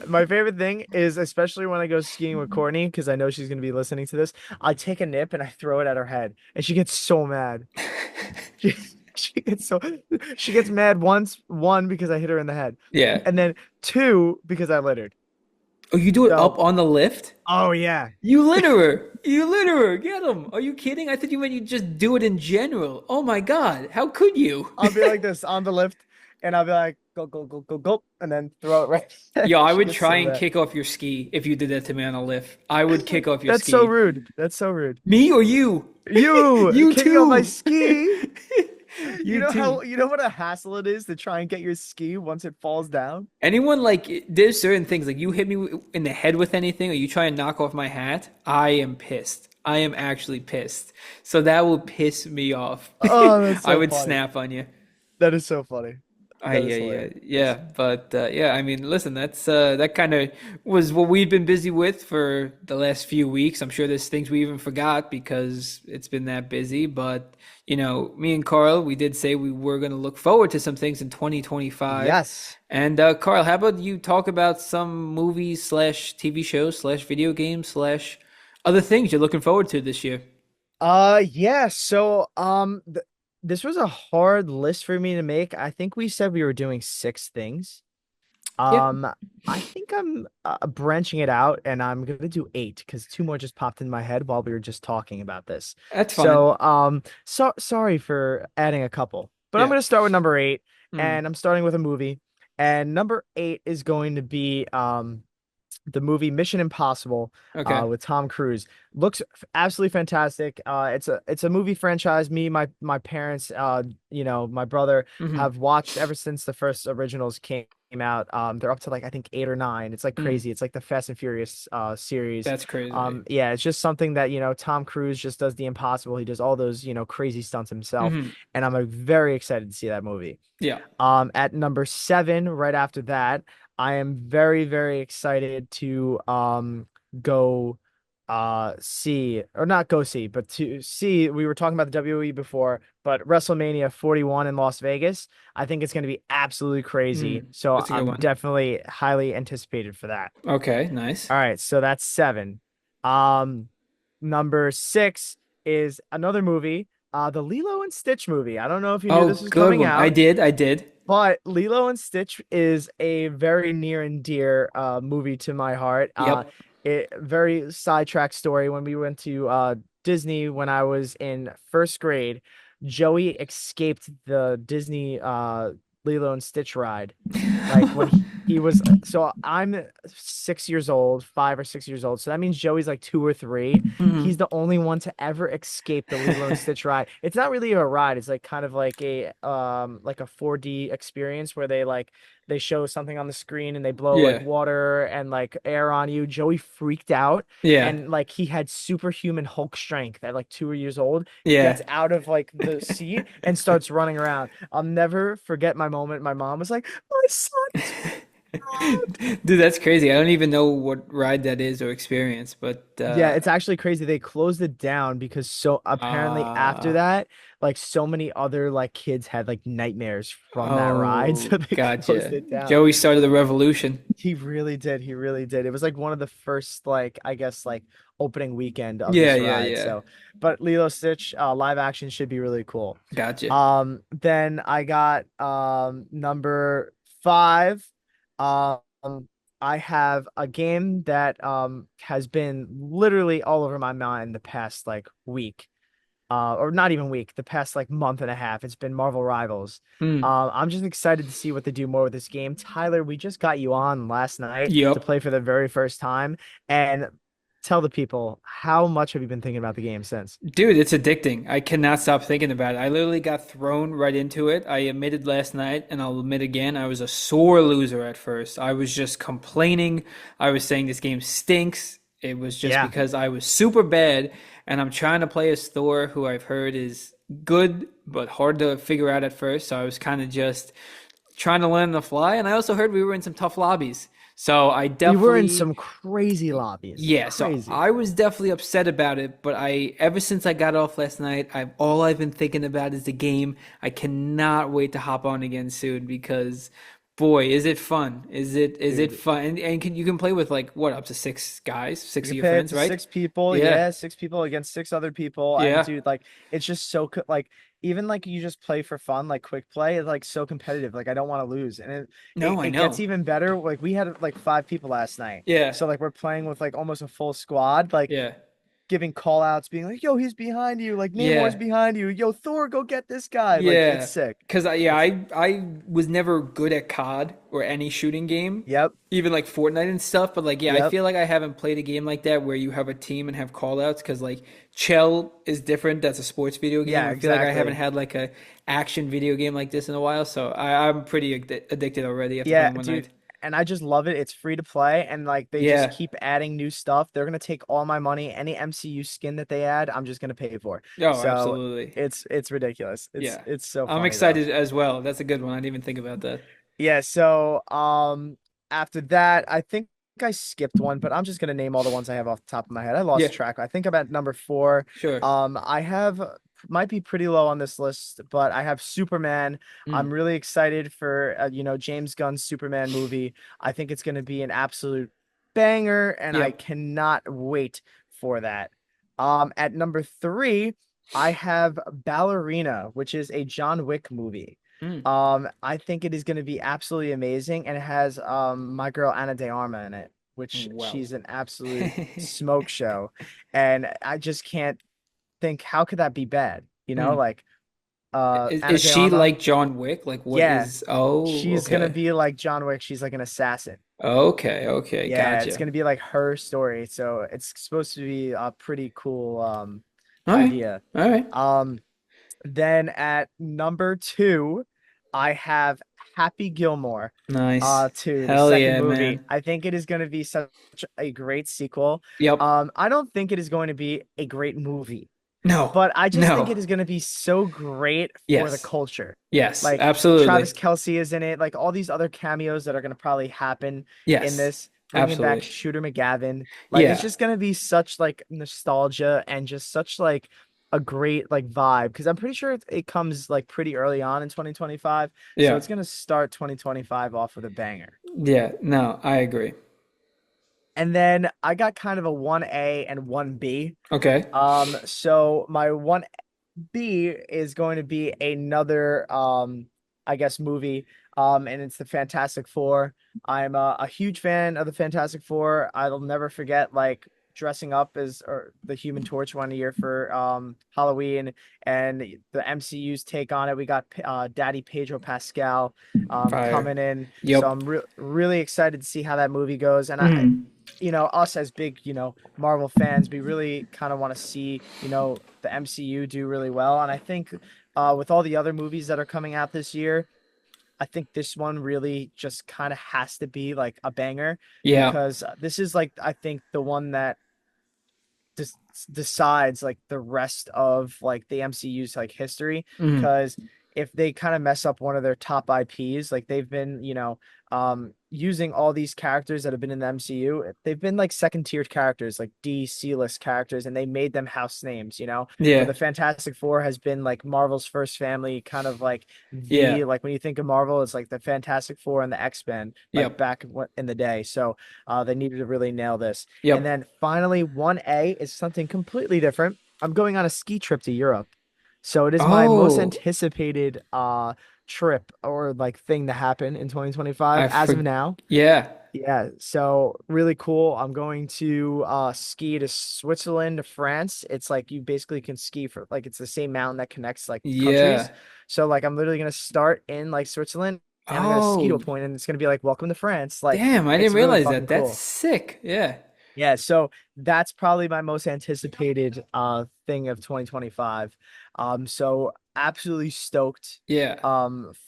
Speaker 2: my favorite thing is, especially when I go skiing with Courtney, because I know she's gonna be listening to this. I take a nip and I throw it at her head, and she gets so mad. She, she gets so she gets mad once, one because I hit her in the head,
Speaker 1: Yeah.
Speaker 2: and then two because I littered.
Speaker 1: Oh, you do it
Speaker 2: So,
Speaker 1: up on the lift?
Speaker 2: oh yeah,
Speaker 1: You litterer! You litterer! Get him! Are you kidding? I thought you meant you just do it in general. Oh my God! How could you?
Speaker 2: I'll be like this on the lift, and I'll be like go, go, go, go, go, and then throw it right.
Speaker 1: Yo, I
Speaker 2: She
Speaker 1: would
Speaker 2: gets
Speaker 1: try
Speaker 2: so
Speaker 1: and
Speaker 2: mad.
Speaker 1: kick off your ski if you did that to me on a lift. I would kick off your
Speaker 2: That's so
Speaker 1: ski.
Speaker 2: rude. That's so rude.
Speaker 1: Me or you?
Speaker 2: You
Speaker 1: You
Speaker 2: kicking on my
Speaker 1: too.
Speaker 2: ski.
Speaker 1: You too.
Speaker 2: You know what a hassle it is to try and get your ski once it falls down?
Speaker 1: Anyone like there's certain things like you hit me in the head with anything or you try and knock off my hat, I am pissed. I am actually pissed. So that will piss me off.
Speaker 2: Oh, that's
Speaker 1: I
Speaker 2: so
Speaker 1: would
Speaker 2: funny.
Speaker 1: snap on you.
Speaker 2: That is so funny. That is
Speaker 1: Yeah,
Speaker 2: hilarious.
Speaker 1: yeah, yeah. But yeah, I mean, listen, that kind of was what we've been busy with for the last few weeks. I'm sure there's things we even forgot because it's been that busy. But me and Carl, we did say we were going to look forward to some things in 2025.
Speaker 2: Yes.
Speaker 1: And Carl, how about you talk about some movies slash TV shows slash video games slash other things you're looking forward to this year?
Speaker 2: Yeah, so th this was a hard list for me to make. I think we said we were doing six things.
Speaker 1: Yeah,
Speaker 2: Um, I think I'm branching it out and I'm gonna do eight because two more just popped in my head while we were just talking about this.
Speaker 1: that's fine.
Speaker 2: So sorry for adding a couple, but I'm
Speaker 1: Yeah.
Speaker 2: gonna start with number eight,
Speaker 1: Mm,
Speaker 2: and I'm starting with a movie, and number eight is going to be the movie Mission Impossible
Speaker 1: okay.
Speaker 2: with Tom Cruise. Looks absolutely fantastic. It's a movie franchise. My parents, my brother
Speaker 1: Hmm.
Speaker 2: have watched ever since the first originals came out. They're up to like I think eight or nine. It's like
Speaker 1: Mm,
Speaker 2: crazy. It's like the Fast and Furious series.
Speaker 1: that's crazy.
Speaker 2: Yeah, it's just something that Tom Cruise just does the impossible. He does all those crazy stunts himself,
Speaker 1: Hmm.
Speaker 2: and I'm very excited to see that movie.
Speaker 1: Yeah.
Speaker 2: At number seven, right after that, I am very, very excited to go see or not go see, but to see. We were talking about the WWE before, but WrestleMania 41 in Las Vegas. I think it's going to be absolutely crazy.
Speaker 1: Mm,
Speaker 2: So
Speaker 1: that's a good
Speaker 2: I'm
Speaker 1: one.
Speaker 2: definitely highly anticipated for that.
Speaker 1: Okay, nice.
Speaker 2: All right, so that's seven. Um, Number six is another movie, the Lilo and Stitch movie. I don't know if you knew
Speaker 1: Oh,
Speaker 2: this was
Speaker 1: good
Speaker 2: coming
Speaker 1: one. I
Speaker 2: out.
Speaker 1: did. I did.
Speaker 2: But Lilo and Stitch is a very near and dear movie to my heart.
Speaker 1: Yep.
Speaker 2: It very sidetrack story. When we went to Disney when I was in first grade, Joey escaped the Disney Lilo and Stitch ride. Like when he was, so I'm 6 years old, 5 or 6 years old. So that means Joey's like two or three. He's
Speaker 1: Hmm.
Speaker 2: the only one to ever escape the Lilo and Stitch ride. It's not really a ride. It's like kind of like a 4D experience where they show something on the screen and they blow like
Speaker 1: Yeah.
Speaker 2: water and like air on you. Joey freaked out
Speaker 1: Yeah.
Speaker 2: and like he had superhuman Hulk strength at like 2 years old,
Speaker 1: Yeah.
Speaker 2: gets out of like the seat and starts running around. I'll never forget my moment. My mom was like, "My son is
Speaker 1: Dude, that's crazy. I don't even know what ride that is or experience, but
Speaker 2: Yeah, it's actually crazy. They closed it down because so apparently after
Speaker 1: uh
Speaker 2: that, like so many other like kids had like nightmares from that ride,
Speaker 1: oh,
Speaker 2: so they closed
Speaker 1: gotcha.
Speaker 2: it down.
Speaker 1: Joey started the revolution.
Speaker 2: He really did. He really did. It was like one of the first like I guess like opening weekend of
Speaker 1: Yeah,
Speaker 2: this
Speaker 1: yeah,
Speaker 2: ride.
Speaker 1: yeah.
Speaker 2: So, but Lilo Stitch live action should be really cool.
Speaker 1: Gotcha.
Speaker 2: Then I got number five. Um, I have a game that has been literally all over my mind the past like week. Or not even week, the past like month and a half. It's been Marvel Rivals.
Speaker 1: Hmm.
Speaker 2: I'm just excited to see what they do more with this game. Tyler, we just got you on last night to
Speaker 1: Yep.
Speaker 2: play for the very first time, and tell the people how much have you been thinking about the game since?
Speaker 1: Dude, it's addicting. I cannot stop thinking about it. I literally got thrown right into it. I admitted last night, and I'll admit again, I was a sore loser at first. I was just complaining. I was saying this game stinks. It was just
Speaker 2: Yeah.
Speaker 1: because I was super bad, and I'm trying to play as Thor, who I've heard is good, but hard to figure out at first. So I was kind of just trying to learn on the fly. And I also heard we were in some tough lobbies. So I
Speaker 2: We were in
Speaker 1: definitely
Speaker 2: some crazy lobbies.
Speaker 1: yeah, so
Speaker 2: Crazy.
Speaker 1: I was definitely upset about it, but ever since I got off last night, I've been thinking about is the game. I cannot wait to hop on again soon because boy, is it fun. Is it
Speaker 2: Dude,
Speaker 1: fun? And you can play with like what up to six guys,
Speaker 2: you
Speaker 1: six
Speaker 2: can
Speaker 1: of your
Speaker 2: pay up
Speaker 1: friends,
Speaker 2: to
Speaker 1: right?
Speaker 2: six people.
Speaker 1: Yeah.
Speaker 2: Yeah, six people against six other people. And
Speaker 1: Yeah.
Speaker 2: dude, like it's just so like even like you just play for fun, like quick play, it's like so competitive. Like I don't want to lose. And
Speaker 1: No, I
Speaker 2: it gets
Speaker 1: know.
Speaker 2: even better. Like we had like five people last night.
Speaker 1: Yeah.
Speaker 2: So like we're playing with like almost a full squad. Like
Speaker 1: Yeah.
Speaker 2: giving call outs, being like, "Yo, he's behind you! Like Namor's
Speaker 1: Yeah.
Speaker 2: behind you! Yo, Thor, go get this guy!" Like it's
Speaker 1: Yeah,
Speaker 2: sick.
Speaker 1: because
Speaker 2: It's
Speaker 1: I was never good at COD or any shooting game,
Speaker 2: Yep,
Speaker 1: even like Fortnite and stuff. But like, yeah, I
Speaker 2: yep,
Speaker 1: feel like I haven't played a game like that where you have a team and have call outs. Because like Chell is different. That's a sports video game.
Speaker 2: yeah,
Speaker 1: I feel like I haven't
Speaker 2: exactly.
Speaker 1: had like a action video game like this in a while. So I'm pretty addicted already after
Speaker 2: Yeah,
Speaker 1: playing one
Speaker 2: dude.
Speaker 1: night.
Speaker 2: And I just love it. It's free to play, and like they just
Speaker 1: Yeah.
Speaker 2: keep adding new stuff. They're gonna take all my money. Any MCU skin that they add, I'm just gonna pay for.
Speaker 1: Oh,
Speaker 2: So
Speaker 1: absolutely.
Speaker 2: it's ridiculous. It's
Speaker 1: Yeah.
Speaker 2: it's so
Speaker 1: I'm
Speaker 2: funny though.
Speaker 1: excited as well. That's a good one. I didn't even think about that.
Speaker 2: Yeah, so after that, I think I skipped one, but I'm just gonna name all the ones I have off the top of my head. I
Speaker 1: Yeah,
Speaker 2: lost track. I think I'm at number four.
Speaker 1: sure.
Speaker 2: I have might be pretty low on this list, but I have Superman.
Speaker 1: Mm.
Speaker 2: I'm really excited for James Gunn's Superman movie. I think it's gonna be an absolute banger, and I
Speaker 1: Yep.
Speaker 2: cannot wait for that. At number three, I have Ballerina, which is a John Wick movie.
Speaker 1: Mm.
Speaker 2: I think it is going to be absolutely amazing, and it has my girl Ana de Arma in it, which
Speaker 1: Wow.
Speaker 2: she's an absolute smoke show, and I just can't think how could that be bad?
Speaker 1: Mm.
Speaker 2: Like
Speaker 1: Is
Speaker 2: Ana de
Speaker 1: she
Speaker 2: Arma,
Speaker 1: like John Wick? Like what
Speaker 2: yeah,
Speaker 1: is? Oh,
Speaker 2: she's gonna
Speaker 1: okay.
Speaker 2: be like John Wick. She's like an assassin.
Speaker 1: Okay, okay,
Speaker 2: Yeah, it's
Speaker 1: gotcha.
Speaker 2: gonna be like her story, so it's supposed to be a pretty cool
Speaker 1: All right,
Speaker 2: idea.
Speaker 1: all right.
Speaker 2: Um, Then at number two, I have Happy Gilmore.
Speaker 1: Nice.
Speaker 2: The
Speaker 1: Hell
Speaker 2: second
Speaker 1: yeah,
Speaker 2: movie.
Speaker 1: man.
Speaker 2: I think it is going to be such a great sequel.
Speaker 1: Yep.
Speaker 2: I don't think it is going to be a great movie,
Speaker 1: No,
Speaker 2: but I just think
Speaker 1: no.
Speaker 2: it is going to be so great for the
Speaker 1: Yes,
Speaker 2: culture.
Speaker 1: yes,
Speaker 2: Like
Speaker 1: absolutely.
Speaker 2: Travis Kelce is in it, like all these other cameos that are going to probably happen in
Speaker 1: Yes,
Speaker 2: this, bringing back
Speaker 1: absolutely.
Speaker 2: Shooter McGavin. Like it's
Speaker 1: Yeah,
Speaker 2: just going to be such like nostalgia and just such like a great like vibe because I'm pretty sure it comes like pretty early on in 2025. So
Speaker 1: yeah,
Speaker 2: it's going to start 2025 off with a banger.
Speaker 1: yeah. No, I agree.
Speaker 2: And then I got kind of a 1A and 1B.
Speaker 1: Okay.
Speaker 2: So my 1B is going to be another I guess movie. And it's the Fantastic Four. I'm a huge fan of the Fantastic Four. I'll never forget like dressing up as or the Human Torch one year for Halloween and the MCU's take on it. We got Daddy Pedro Pascal
Speaker 1: Fire.
Speaker 2: coming in. So
Speaker 1: Yep.
Speaker 2: I'm really excited to see how that movie goes. And
Speaker 1: Mm.
Speaker 2: us as big, Marvel fans, we really kind of want to see, the MCU do really well. And I think with all the other movies that are coming out this year, I think this one really just kind of has to be like a banger
Speaker 1: Yeah.
Speaker 2: because this is like, I think the one that des- decides like the rest of like the MCU's like history
Speaker 1: Mm.
Speaker 2: because if they kind of mess up one of their top IPs, like they've been, using all these characters that have been in the MCU, they've been like second tiered characters, like DC list characters, and they made them house names. But
Speaker 1: Yeah.
Speaker 2: the Fantastic Four has been like Marvel's first family, kind of like
Speaker 1: Yeah.
Speaker 2: like when you think of Marvel, it's like the Fantastic Four and the X-Men, like
Speaker 1: Yep.
Speaker 2: back in the day. So they needed to really nail this. And
Speaker 1: Yep.
Speaker 2: then finally, 1A is something completely different. I'm going on a ski trip to Europe. So it is my most
Speaker 1: Oh,
Speaker 2: anticipated trip or like thing to happen in 2025
Speaker 1: I
Speaker 2: as of
Speaker 1: for
Speaker 2: now.
Speaker 1: yeah.
Speaker 2: Yeah, so really cool. I'm going to ski to Switzerland to France. It's like you basically can ski for like it's the same mountain that connects like countries.
Speaker 1: Yeah.
Speaker 2: So like I'm literally gonna start in like Switzerland and I'm gonna ski to a
Speaker 1: Oh,
Speaker 2: point and it's gonna be like welcome to France. Like
Speaker 1: damn, I didn't
Speaker 2: it's really
Speaker 1: realize that.
Speaker 2: fucking
Speaker 1: That's
Speaker 2: cool.
Speaker 1: sick. Yeah.
Speaker 2: Yeah, so that's probably my most anticipated thing of 2025. So absolutely stoked
Speaker 1: Yeah.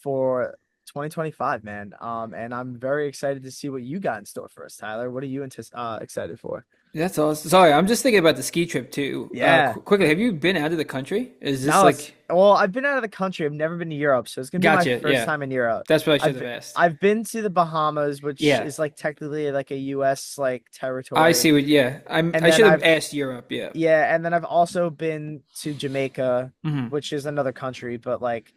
Speaker 2: for 2025, man. And I'm very excited to see what you got in store for us, Tyler. What are you excited for?
Speaker 1: That's awesome. Sorry, I'm just thinking about the ski trip too.
Speaker 2: Yeah.
Speaker 1: Quickly, have you been out of the country? Is this
Speaker 2: Now it's
Speaker 1: like
Speaker 2: well, I've been out of the country. I've never been to Europe, so it's gonna be my
Speaker 1: gotcha?
Speaker 2: first
Speaker 1: Yeah.
Speaker 2: time in Europe.
Speaker 1: That's what I should
Speaker 2: I've
Speaker 1: have asked.
Speaker 2: I've been to the Bahamas, which
Speaker 1: Yeah.
Speaker 2: is like technically like a US like
Speaker 1: I
Speaker 2: territory.
Speaker 1: see what yeah.
Speaker 2: And
Speaker 1: I
Speaker 2: then
Speaker 1: should have
Speaker 2: I've
Speaker 1: asked Europe, yeah.
Speaker 2: Yeah, and then I've also been to Jamaica,
Speaker 1: Hmm.
Speaker 2: which is another country, but like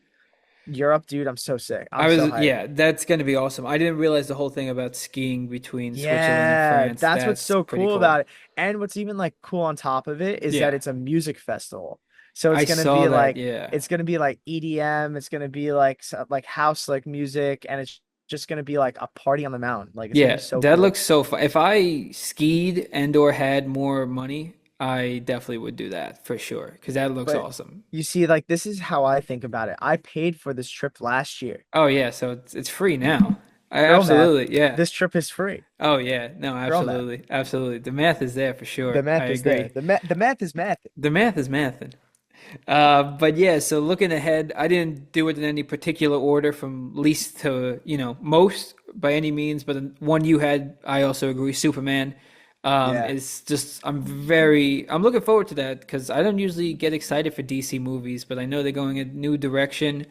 Speaker 2: Europe, dude, I'm so sick. I'm
Speaker 1: I
Speaker 2: so
Speaker 1: was
Speaker 2: hyped.
Speaker 1: yeah, that's gonna be awesome. I didn't realize the whole thing about skiing between Switzerland and
Speaker 2: Yeah,
Speaker 1: France.
Speaker 2: that's what's
Speaker 1: That's
Speaker 2: so
Speaker 1: pretty
Speaker 2: cool
Speaker 1: cool.
Speaker 2: about it. And what's even like cool on top of it is that
Speaker 1: Yeah.
Speaker 2: it's a music festival. So
Speaker 1: I saw that, yeah.
Speaker 2: it's gonna be like EDM, it's gonna be like like house like music, and it's just gonna be like a party on the mountain. Like it's gonna be
Speaker 1: Yeah,
Speaker 2: so
Speaker 1: that
Speaker 2: cool.
Speaker 1: looks so fun. If I skied and or had more money, I definitely would do that for sure because that looks
Speaker 2: But
Speaker 1: awesome.
Speaker 2: you see, like this is how I think about it. I paid for this trip last year.
Speaker 1: Oh yeah, so it's free now. I
Speaker 2: Girl math,
Speaker 1: absolutely, yeah.
Speaker 2: this trip is free.
Speaker 1: Oh yeah, no,
Speaker 2: Girl math.
Speaker 1: absolutely, absolutely. The math is there for
Speaker 2: The
Speaker 1: sure. I
Speaker 2: math is there.
Speaker 1: agree.
Speaker 2: The math is math.
Speaker 1: The math is mathing. But yeah, so looking ahead, I didn't do it in any particular order from least to, most by any means, but the one you had, I also agree, Superman.
Speaker 2: Yeah.
Speaker 1: Is just I'm looking forward to that because I don't usually get excited for DC movies, but I know they're going a new direction.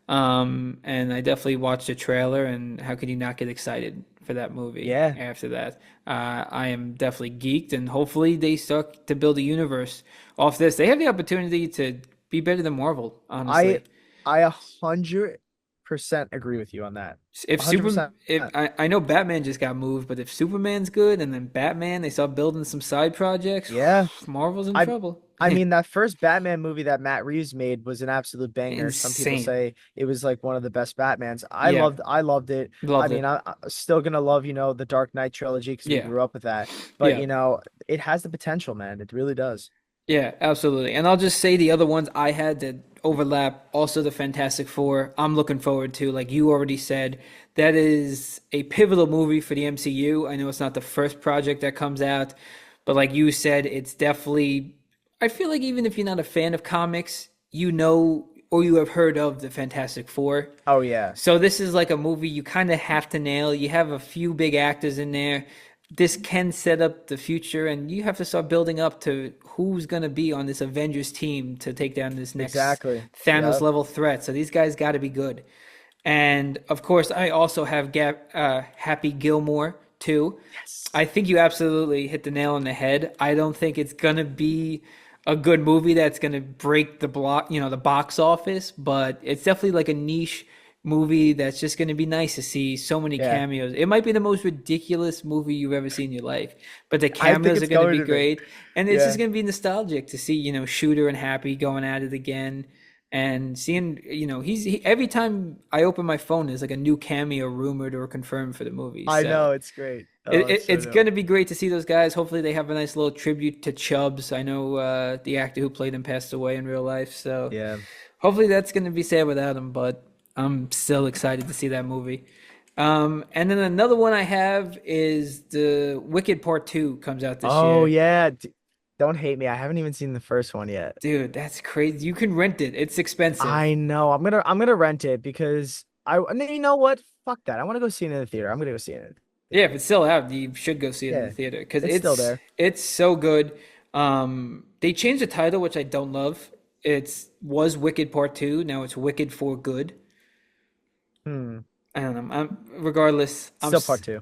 Speaker 1: And I definitely watched the trailer, and how could you not get excited for that movie
Speaker 2: Yeah.
Speaker 1: after that? I am definitely geeked, and hopefully they start to build a universe off this. They have the opportunity to be better than Marvel,
Speaker 2: I
Speaker 1: honestly.
Speaker 2: I 100% agree with you on that.
Speaker 1: If Super,
Speaker 2: 100%.
Speaker 1: if I know Batman just got moved, but if Superman's good, and then Batman, they start building some side projects,
Speaker 2: Yeah.
Speaker 1: Marvel's in
Speaker 2: I
Speaker 1: trouble.
Speaker 2: I mean that first Batman movie that Matt Reeves made was an absolute banger. Some people
Speaker 1: Insane.
Speaker 2: say it was like one of the best Batmans.
Speaker 1: Yeah,
Speaker 2: I loved it. I
Speaker 1: loved
Speaker 2: mean,
Speaker 1: it.
Speaker 2: I'm still gonna love, the Dark Knight trilogy because we
Speaker 1: Yeah,
Speaker 2: grew up with that. But
Speaker 1: yeah.
Speaker 2: it has the potential, man. It really does.
Speaker 1: Yeah, absolutely. And I'll just say the other ones I had that overlap, also the Fantastic Four, I'm looking forward to. Like you already said, that is a pivotal movie for the MCU. I know it's not the first project that comes out, but like you said, it's definitely, I feel like even if you're not a fan of comics, you know or you have heard of the Fantastic Four.
Speaker 2: Oh yeah.
Speaker 1: So this is like a movie you kind of have to nail. You have a few big actors in there. This can set up the future, and you have to start building up to who's going to be on this Avengers team to take down this next
Speaker 2: Exactly.
Speaker 1: Thanos
Speaker 2: Yep.
Speaker 1: level threat. So these guys got to be good. And of course, I also have Happy Gilmore too.
Speaker 2: Yes.
Speaker 1: I think you absolutely hit the nail on the head. I don't think it's gonna be a good movie that's gonna break the box office, but it's definitely like a niche movie that's just gonna be nice to see so many
Speaker 2: Yeah.
Speaker 1: cameos. It might be the most ridiculous movie you've ever seen in your life, but the
Speaker 2: I think
Speaker 1: cameos are
Speaker 2: it's
Speaker 1: gonna
Speaker 2: going
Speaker 1: be
Speaker 2: to be.
Speaker 1: great, and it's just
Speaker 2: Yeah.
Speaker 1: gonna be nostalgic to see, Shooter and Happy going at it again. And seeing, every time I open my phone, there's like a new cameo rumored or confirmed for the movie.
Speaker 2: I
Speaker 1: So
Speaker 2: know it's great. Oh, it's so
Speaker 1: it's going
Speaker 2: dope.
Speaker 1: to be great to see those guys. Hopefully, they have a nice little tribute to Chubbs. I know the actor who played him passed away in real life. So
Speaker 2: Yeah.
Speaker 1: hopefully, that's going to be sad without him. But I'm still excited to see that movie. And then another one I have is the Wicked Part 2 comes out this
Speaker 2: Oh
Speaker 1: year.
Speaker 2: yeah. Don't hate me. I haven't even seen the first one yet.
Speaker 1: Dude, that's crazy. You can rent it, it's expensive.
Speaker 2: I know. I'm gonna rent it because and then you know what? Fuck that. I want to go see it in the theater. I'm gonna go see it in the
Speaker 1: Yeah, if
Speaker 2: theater.
Speaker 1: it's still out, you should go see it in the
Speaker 2: Yeah,
Speaker 1: theater because
Speaker 2: it's still there.
Speaker 1: it's so good. They changed the title, which I don't love. Was Wicked Part 2. Now it's Wicked for Good.
Speaker 2: Hmm.
Speaker 1: I don't know. Regardless,
Speaker 2: Still part two.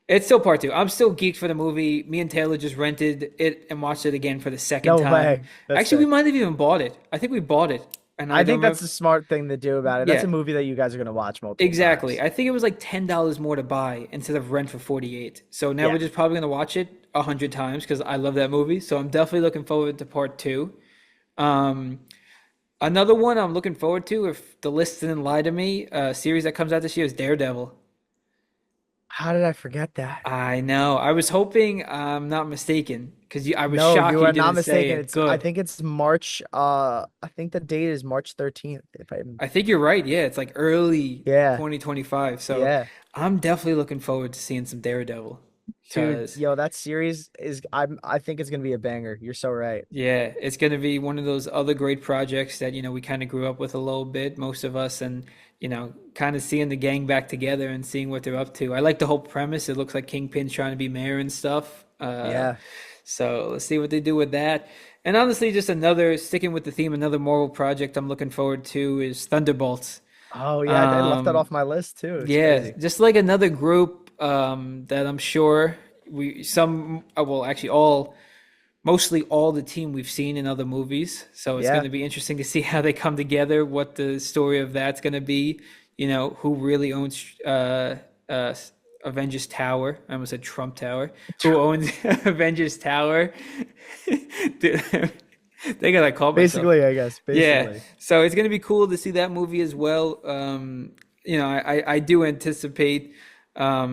Speaker 1: it's still Part 2. I'm still geeked for the movie. Me and Taylor just rented it and watched it again for the second
Speaker 2: No
Speaker 1: time.
Speaker 2: way. That's
Speaker 1: Actually, we
Speaker 2: sick.
Speaker 1: might have even bought it. I think we bought it, and I
Speaker 2: I
Speaker 1: don't
Speaker 2: think that's
Speaker 1: remember.
Speaker 2: the smart thing to do about it. That's
Speaker 1: Yeah,
Speaker 2: a movie that you guys are gonna watch multiple
Speaker 1: exactly.
Speaker 2: times.
Speaker 1: I think it was like $10 more to buy instead of rent for 48. So now we're
Speaker 2: Yeah.
Speaker 1: just probably gonna watch it 100 times because I love that movie. So I'm definitely looking forward to part two. Um, Another one I'm looking forward to, if the list didn't lie to me, a series that comes out this year is Daredevil.
Speaker 2: How did I forget that?
Speaker 1: I know. I was hoping I'm not mistaken because I was
Speaker 2: No,
Speaker 1: shocked
Speaker 2: you
Speaker 1: you
Speaker 2: are not
Speaker 1: didn't say
Speaker 2: mistaken.
Speaker 1: it.
Speaker 2: It's I
Speaker 1: Good.
Speaker 2: think it's March. I think the date is March 13th. If I'm
Speaker 1: I think you're right. Yeah, it's like early
Speaker 2: Yeah,
Speaker 1: 2025. So
Speaker 2: yeah.
Speaker 1: I'm definitely looking forward to seeing some Daredevil
Speaker 2: Dude,
Speaker 1: because
Speaker 2: yo, that series is I think it's gonna be a banger. You're so right.
Speaker 1: yeah, it's going to be one of those other great projects that, we kind of grew up with a little bit, most of us, and, kind of seeing the gang back together and seeing what they're up to. I like the whole premise. It looks like Kingpin's trying to be mayor and stuff.
Speaker 2: Yeah.
Speaker 1: So let's see what they do with that. And honestly, just sticking with the theme, another Marvel project I'm looking forward to is Thunderbolts.
Speaker 2: Oh yeah, I left that
Speaker 1: Um,
Speaker 2: off my list too. It's
Speaker 1: yeah,
Speaker 2: crazy.
Speaker 1: just like another group that I'm sure well, actually mostly all the team we've seen in other movies. So it's going
Speaker 2: Yeah.
Speaker 1: to be interesting to see how they come together, what the story of that's going to be. Who really owns uh, Avengers Tower? I almost said Trump Tower. Who owns Avengers Tower? Dude, they gotta call myself.
Speaker 2: Basically, I guess.
Speaker 1: Yeah,
Speaker 2: Basically.
Speaker 1: so it's gonna be cool to see that movie as well. I do anticipate a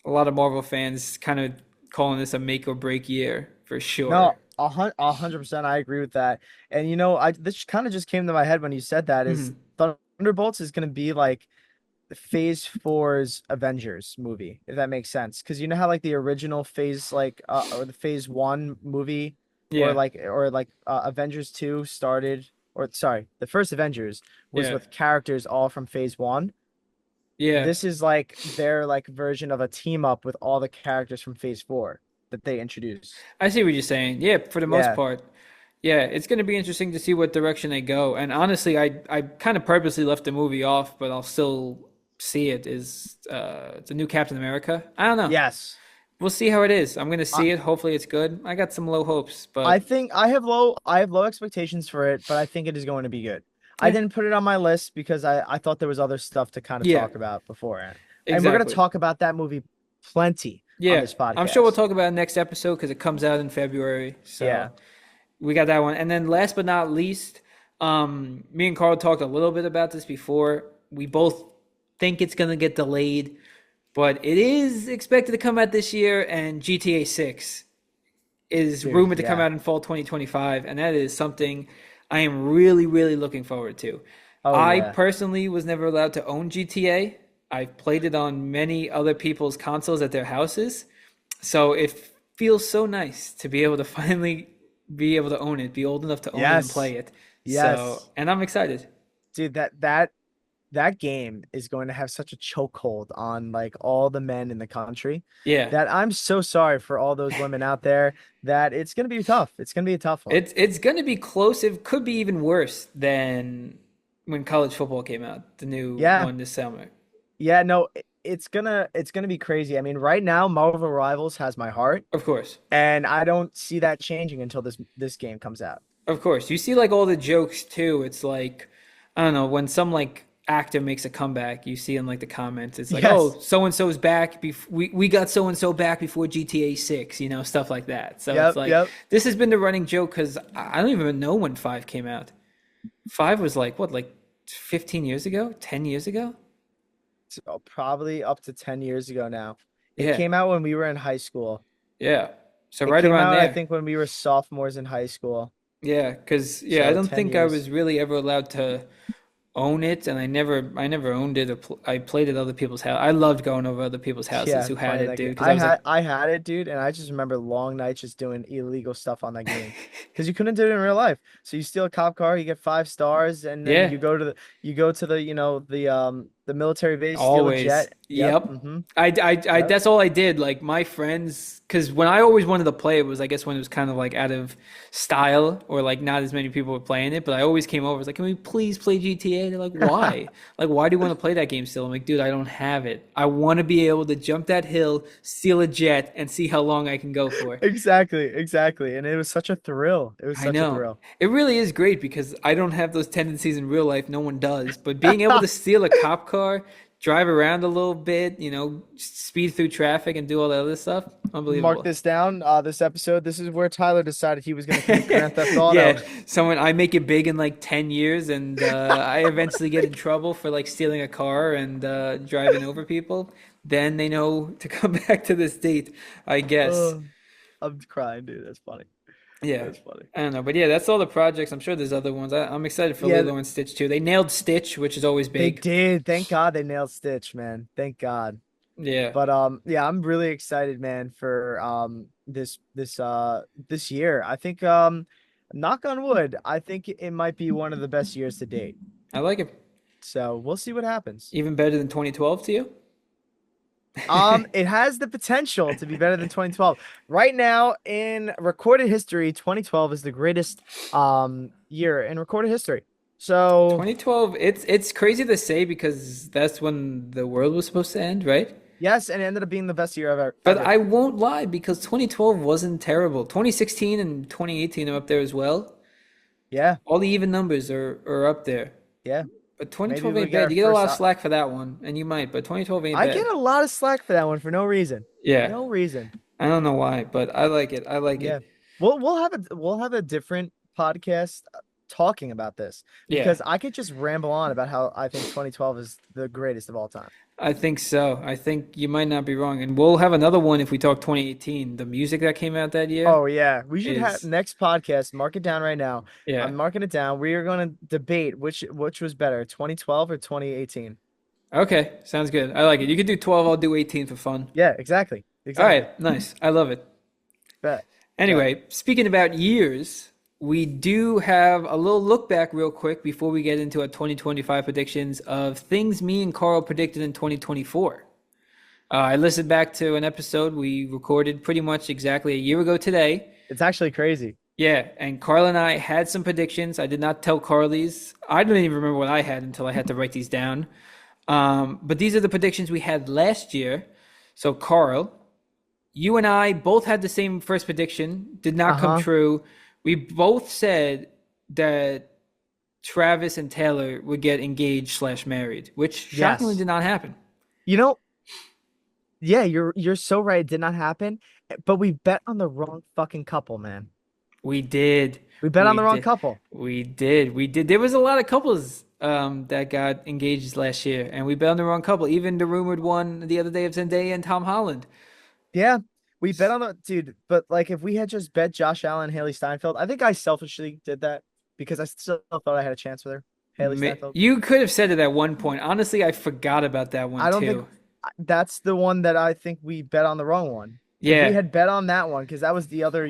Speaker 1: lot of Marvel fans kind of calling this a make or break year for
Speaker 2: No,
Speaker 1: sure.
Speaker 2: 100%. I agree with that. And I this kind of just came to my head when you said that is
Speaker 1: Hmm.
Speaker 2: Thunderbolts is going to be like Phase Four's Avengers movie, if that makes sense. Because you know how like the original Phase or the Phase One movie
Speaker 1: Yeah,
Speaker 2: or like Avengers Two started, or sorry, the first Avengers was
Speaker 1: yeah,
Speaker 2: with characters all from Phase One.
Speaker 1: yeah.
Speaker 2: This is like their like version of a team up with all the characters from Phase Four that they introduced.
Speaker 1: I see what you're saying. Yeah, for the most
Speaker 2: Yeah.
Speaker 1: part. Yeah, it's going to be interesting to see what direction they go. And honestly, I kind of purposely left the movie off, but I'll still see it. Is it's a new Captain America? I don't know.
Speaker 2: Yes.
Speaker 1: We'll see how it is. I'm going to
Speaker 2: I
Speaker 1: see it. Hopefully, it's good. I got some low hopes,
Speaker 2: I
Speaker 1: but
Speaker 2: think I have low expectations for it, but I think it is going to be good. I
Speaker 1: yeah,
Speaker 2: didn't put it on my list because I thought there was other stuff to kind of
Speaker 1: yeah,
Speaker 2: talk about beforehand. And we're gonna
Speaker 1: exactly.
Speaker 2: talk about that movie plenty on
Speaker 1: Yeah,
Speaker 2: this
Speaker 1: I'm sure we'll
Speaker 2: podcast.
Speaker 1: talk about it next episode because it comes out in February.
Speaker 2: Yeah.
Speaker 1: So we got that one. And then last but not least, me and Carl talked a little bit about this before. We both think it's going to get delayed, but it is expected to come out this year, and GTA 6 is
Speaker 2: Dude,
Speaker 1: rumored to come
Speaker 2: yeah.
Speaker 1: out in fall 2025, and that is something I am really, really looking forward to.
Speaker 2: Oh
Speaker 1: I
Speaker 2: yeah.
Speaker 1: personally was never allowed to own GTA. I've played it on many other people's consoles at their houses, so it feels so nice to be able to finally be able to own it, be old enough to own it and
Speaker 2: Yes.
Speaker 1: play it. So,
Speaker 2: Yes.
Speaker 1: and I'm excited.
Speaker 2: Dude, that game is going to have such a chokehold on like all the men in the country
Speaker 1: Yeah.
Speaker 2: that I'm so sorry for all those women out there that it's gonna be tough. It's gonna be a tough one.
Speaker 1: It's going to be close. It could be even worse than when college football came out, the new
Speaker 2: Yeah.
Speaker 1: one this summer.
Speaker 2: Yeah, no, it's gonna be crazy. I mean, right now, Marvel Rivals has my heart,
Speaker 1: Of course.
Speaker 2: and I don't see that changing until this game comes out.
Speaker 1: Of course. You see like all the jokes too. It's like I don't know, when some like actor makes a comeback, you see in like the comments, it's like,
Speaker 2: Yes.
Speaker 1: "Oh, so and so's back we got so and so back before GTA 6, stuff like that." So it's
Speaker 2: Yep.
Speaker 1: like
Speaker 2: Yep.
Speaker 1: this has been the running joke cuz I don't even know when 5 came out. 5 was like what, like 15 years ago? 10 years ago?
Speaker 2: So probably up to 10 years ago now. It
Speaker 1: Yeah.
Speaker 2: came out when we were in high school.
Speaker 1: Yeah. So
Speaker 2: It
Speaker 1: right
Speaker 2: came
Speaker 1: around
Speaker 2: out, I
Speaker 1: there.
Speaker 2: think, when we were sophomores in high school.
Speaker 1: Yeah, cuz yeah, I
Speaker 2: So
Speaker 1: don't
Speaker 2: 10
Speaker 1: think I
Speaker 2: years.
Speaker 1: was really ever allowed to own it, and I never owned it. I played at other people's house. I loved going over other people's houses
Speaker 2: Yeah,
Speaker 1: who had
Speaker 2: playing
Speaker 1: it,
Speaker 2: that game.
Speaker 1: dude. Because I was like,
Speaker 2: I had it, dude, and I just remember long nights just doing illegal stuff on that game. Because you couldn't do it in real life. So you steal a cop car, you get 5 stars, and then
Speaker 1: yeah,
Speaker 2: you go to the the military base, steal a
Speaker 1: always.
Speaker 2: jet. Yep.
Speaker 1: Yep.
Speaker 2: Mm-hmm.
Speaker 1: I
Speaker 2: Yep.
Speaker 1: that's all I did. Like my friends, because when I always wanted to play it was, I guess, when it was kind of like out of style or like not as many people were playing it. But I always came over. I was like, can we please play GTA? They're like, why? Like, why do you want to play that game still? I'm like, dude, I don't have it. I want to be able to jump that hill, steal a jet, and see how long I can go for.
Speaker 2: Exactly, exactly. And it was such a thrill. It was
Speaker 1: I
Speaker 2: such a
Speaker 1: know.
Speaker 2: thrill.
Speaker 1: It really is great because I don't have those tendencies in real life. No one does. But being able to steal a cop car, drive around a little bit, speed through traffic and do all that other stuff,
Speaker 2: Mark
Speaker 1: unbelievable.
Speaker 2: this down. This episode, this is where Tyler decided he was going to commit Grand Theft Auto.
Speaker 1: Yeah, someone I make it big in like 10 years and I eventually get in trouble for like stealing a car and driving over people, then they know to come back to this date, I guess.
Speaker 2: Oh, I'm crying, dude. That's funny.
Speaker 1: Yeah.
Speaker 2: That's funny.
Speaker 1: I don't know, but yeah, that's all the projects. I'm sure there's other ones. I'm excited for
Speaker 2: Yeah,
Speaker 1: Lilo and Stitch too. They nailed Stitch, which is always
Speaker 2: they
Speaker 1: big.
Speaker 2: did. Thank God they nailed Stitch, man. Thank God.
Speaker 1: Yeah,
Speaker 2: But yeah, I'm really excited, man, for this year. I think knock on wood, I think it might be one of the best years to date.
Speaker 1: I like it.
Speaker 2: So we'll see what happens.
Speaker 1: Even better than 2012 to you?
Speaker 2: It has the potential to be better than 2012. Right now in recorded history, 2012 is the greatest year in recorded history. So
Speaker 1: 2012, it's crazy to say because that's when the world was supposed to end, right?
Speaker 2: yes, and it ended up being the best year ever
Speaker 1: But
Speaker 2: ever.
Speaker 1: I won't lie because 2012 wasn't terrible. 2016 and 2018 are up there as well.
Speaker 2: Yeah,
Speaker 1: All the even numbers are up there.
Speaker 2: yeah.
Speaker 1: But
Speaker 2: Maybe
Speaker 1: 2012
Speaker 2: we
Speaker 1: ain't
Speaker 2: get
Speaker 1: bad.
Speaker 2: our
Speaker 1: You get a
Speaker 2: first
Speaker 1: lot of slack for that one, and you might, but 2012 ain't
Speaker 2: I get
Speaker 1: bad.
Speaker 2: a lot of slack for that one for no reason.
Speaker 1: Yeah,
Speaker 2: No reason.
Speaker 1: I don't know why, but I like it. I like
Speaker 2: Yeah.
Speaker 1: it.
Speaker 2: We'll have a different podcast talking about this
Speaker 1: Yeah.
Speaker 2: because I could just ramble on about how I think 2012 is the greatest of all time.
Speaker 1: I think so. I think you might not be wrong. And we'll have another one if we talk 2018. The music that came out that year
Speaker 2: Oh yeah, we should have
Speaker 1: is,
Speaker 2: next podcast. Mark it down right now.
Speaker 1: yeah.
Speaker 2: I'm marking it down. We are going to debate which was better, 2012 or 2018.
Speaker 1: Okay, sounds good. I like it. You could do 12, I'll do 18 for fun.
Speaker 2: Yeah, exactly,
Speaker 1: All
Speaker 2: exactly.
Speaker 1: right, nice. I love it.
Speaker 2: Bet, bet.
Speaker 1: Anyway, speaking about years, we do have a little look back real quick before we get into our 2025 predictions of things me and Carl predicted in 2024. I listened back to an episode we recorded pretty much exactly a year ago today.
Speaker 2: It's actually crazy.
Speaker 1: Yeah, and Carl and I had some predictions. I did not tell Carly's. I don't even remember what I had until I had to write these down. But these are the predictions we had last year. So, Carl, you and I both had the same first prediction, did not come
Speaker 2: Uh-huh.
Speaker 1: true. We both said that Travis and Taylor would get engaged slash married, which shockingly
Speaker 2: Yes.
Speaker 1: did not happen.
Speaker 2: You know, yeah, you're so right. It did not happen, but we bet on the wrong fucking couple, man.
Speaker 1: We did.
Speaker 2: We bet on
Speaker 1: We
Speaker 2: the wrong
Speaker 1: did.
Speaker 2: couple.
Speaker 1: We did. We did. There was a lot of couples that got engaged last year, and we bet on the wrong couple. Even the rumored one the other day of Zendaya and Tom Holland.
Speaker 2: Yeah, we bet on the dude, but like if we had just bet Josh Allen, Haley Steinfeld, I think I selfishly did that because I still thought I had a chance with her, Haley Steinfeld.
Speaker 1: You could have said it at one point. Honestly, I forgot about that one
Speaker 2: I don't think
Speaker 1: too.
Speaker 2: that's the one that I think we bet on the wrong one. If we
Speaker 1: Yeah,
Speaker 2: had bet on that one, because that was the other,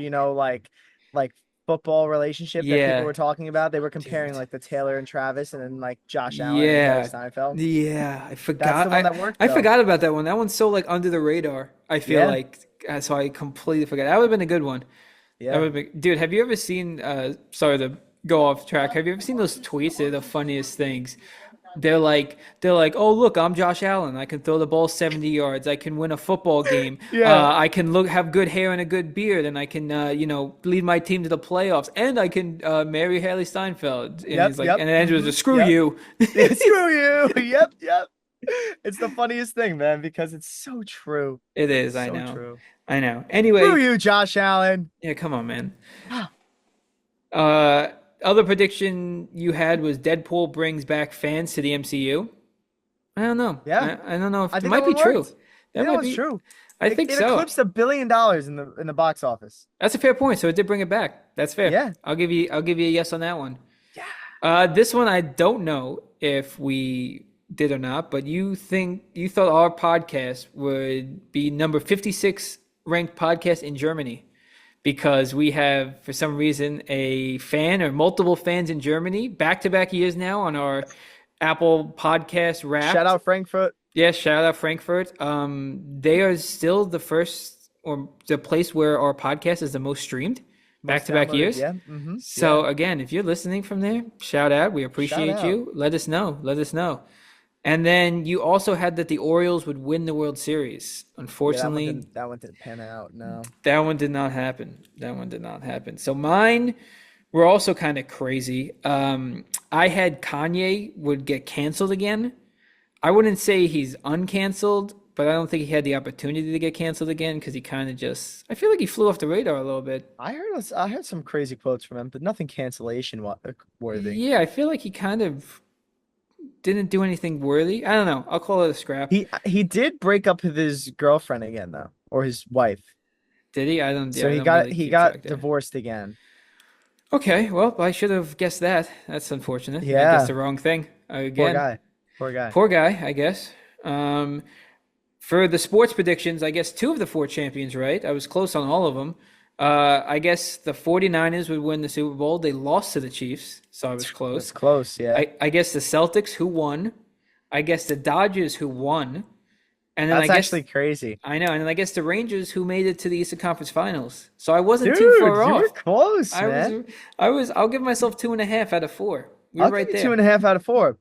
Speaker 2: like football relationship that people
Speaker 1: yeah,
Speaker 2: were talking about. They were comparing
Speaker 1: dude.
Speaker 2: like the Taylor and Travis and then like Josh Allen and Haley
Speaker 1: Yeah,
Speaker 2: Steinfeld.
Speaker 1: yeah. I
Speaker 2: That's the
Speaker 1: forgot.
Speaker 2: one that worked
Speaker 1: I
Speaker 2: though.
Speaker 1: forgot about that one. That one's so like under the radar. I feel
Speaker 2: Yeah,
Speaker 1: like so I completely forgot. That would have been a good one. That
Speaker 2: yeah.
Speaker 1: would be, dude. Have you ever seen? Sorry to go off track. Have you ever seen those tweets? They're the funniest things. They're like, oh look, I'm Josh Allen. I can throw the ball 70 yards. I can win a football game.
Speaker 2: Yeah.
Speaker 1: I can have good hair and a good beard, and I can lead my team to the playoffs, and I can marry Haley Steinfeld. And
Speaker 2: Yep,
Speaker 1: he's like,
Speaker 2: yep.
Speaker 1: and then Andrew was just screw
Speaker 2: Yep.
Speaker 1: you.
Speaker 2: Yeah, screw you. Yep, yep. It's the funniest thing, man, because it's so true.
Speaker 1: It is. I
Speaker 2: So
Speaker 1: know.
Speaker 2: true.
Speaker 1: I know.
Speaker 2: Screw
Speaker 1: Anyway,
Speaker 2: you, Josh Allen.
Speaker 1: yeah. Come on, man. Uh, Other prediction you had was Deadpool brings back fans to the MCU. I don't know.
Speaker 2: Yeah,
Speaker 1: I don't know if
Speaker 2: I
Speaker 1: it
Speaker 2: think that
Speaker 1: might be
Speaker 2: one
Speaker 1: true.
Speaker 2: worked. I
Speaker 1: That
Speaker 2: think that
Speaker 1: might
Speaker 2: one's
Speaker 1: be.
Speaker 2: true.
Speaker 1: I
Speaker 2: It,
Speaker 1: think
Speaker 2: it
Speaker 1: so.
Speaker 2: eclipsed $1 billion in the box office.
Speaker 1: That's a fair point. So it did bring it back. That's fair.
Speaker 2: Yeah.
Speaker 1: I'll give you a yes on that one.
Speaker 2: Yeah.
Speaker 1: This one I don't know if we did or not, but you thought our podcast would be number 56 ranked podcast in Germany because we have for some reason a fan or multiple fans in Germany back to back years now on our Apple podcast
Speaker 2: Shout
Speaker 1: Wrapped.
Speaker 2: out Frankfurt.
Speaker 1: Yes, shout out Frankfurt. They are still the first or the place where our podcast is the most streamed back
Speaker 2: Most
Speaker 1: to back
Speaker 2: downloaded.
Speaker 1: years.
Speaker 2: Yeah. Mm-hmm. Yeah.
Speaker 1: So again, if you're listening from there, shout out. We
Speaker 2: Shout
Speaker 1: appreciate
Speaker 2: out.
Speaker 1: you. Let us know. Let us know. And then you also had that the Orioles would win the World Series.
Speaker 2: Yeah,
Speaker 1: Unfortunately,
Speaker 2: that one didn't pan out. No.
Speaker 1: that one did not happen. That one did not happen. So mine were also kind of crazy. I had Kanye would get canceled again. I wouldn't say he's uncanceled, but I don't think he had the opportunity to get canceled again because he kind of just. I feel like he flew off the radar a little bit.
Speaker 2: I heard some crazy quotes from him, but nothing worthy.
Speaker 1: Yeah, I feel like he kind of didn't do anything worthy. I don't know. I'll call it a scrap.
Speaker 2: He did break up with his girlfriend again though, or his wife.
Speaker 1: Did he? I don't. Yeah,
Speaker 2: So
Speaker 1: I
Speaker 2: he
Speaker 1: don't
Speaker 2: got
Speaker 1: really
Speaker 2: he
Speaker 1: keep track
Speaker 2: got
Speaker 1: there.
Speaker 2: divorced again.
Speaker 1: Okay, well, I should have guessed that. That's unfortunate. I guessed
Speaker 2: Yeah.
Speaker 1: the wrong thing
Speaker 2: Poor
Speaker 1: again.
Speaker 2: guy. Poor guy.
Speaker 1: Poor guy, I guess. For the sports predictions, I guess two of the four champions, right? I was close on all of them. I guess the 49ers would win the Super Bowl. They lost to the Chiefs, so I was
Speaker 2: It's
Speaker 1: close.
Speaker 2: close, yeah.
Speaker 1: I guess the Celtics who won. I guess the Dodgers who won. And then I
Speaker 2: That's
Speaker 1: guess
Speaker 2: actually crazy.
Speaker 1: I know, and then I guess the Rangers who made it to the Eastern Conference Finals. So I wasn't
Speaker 2: Dude,
Speaker 1: too far
Speaker 2: you
Speaker 1: off.
Speaker 2: were close,
Speaker 1: I
Speaker 2: man.
Speaker 1: was I'll give myself 2.5 out of 4. We were
Speaker 2: I'll
Speaker 1: right
Speaker 2: give you two
Speaker 1: there.
Speaker 2: and a half out of four.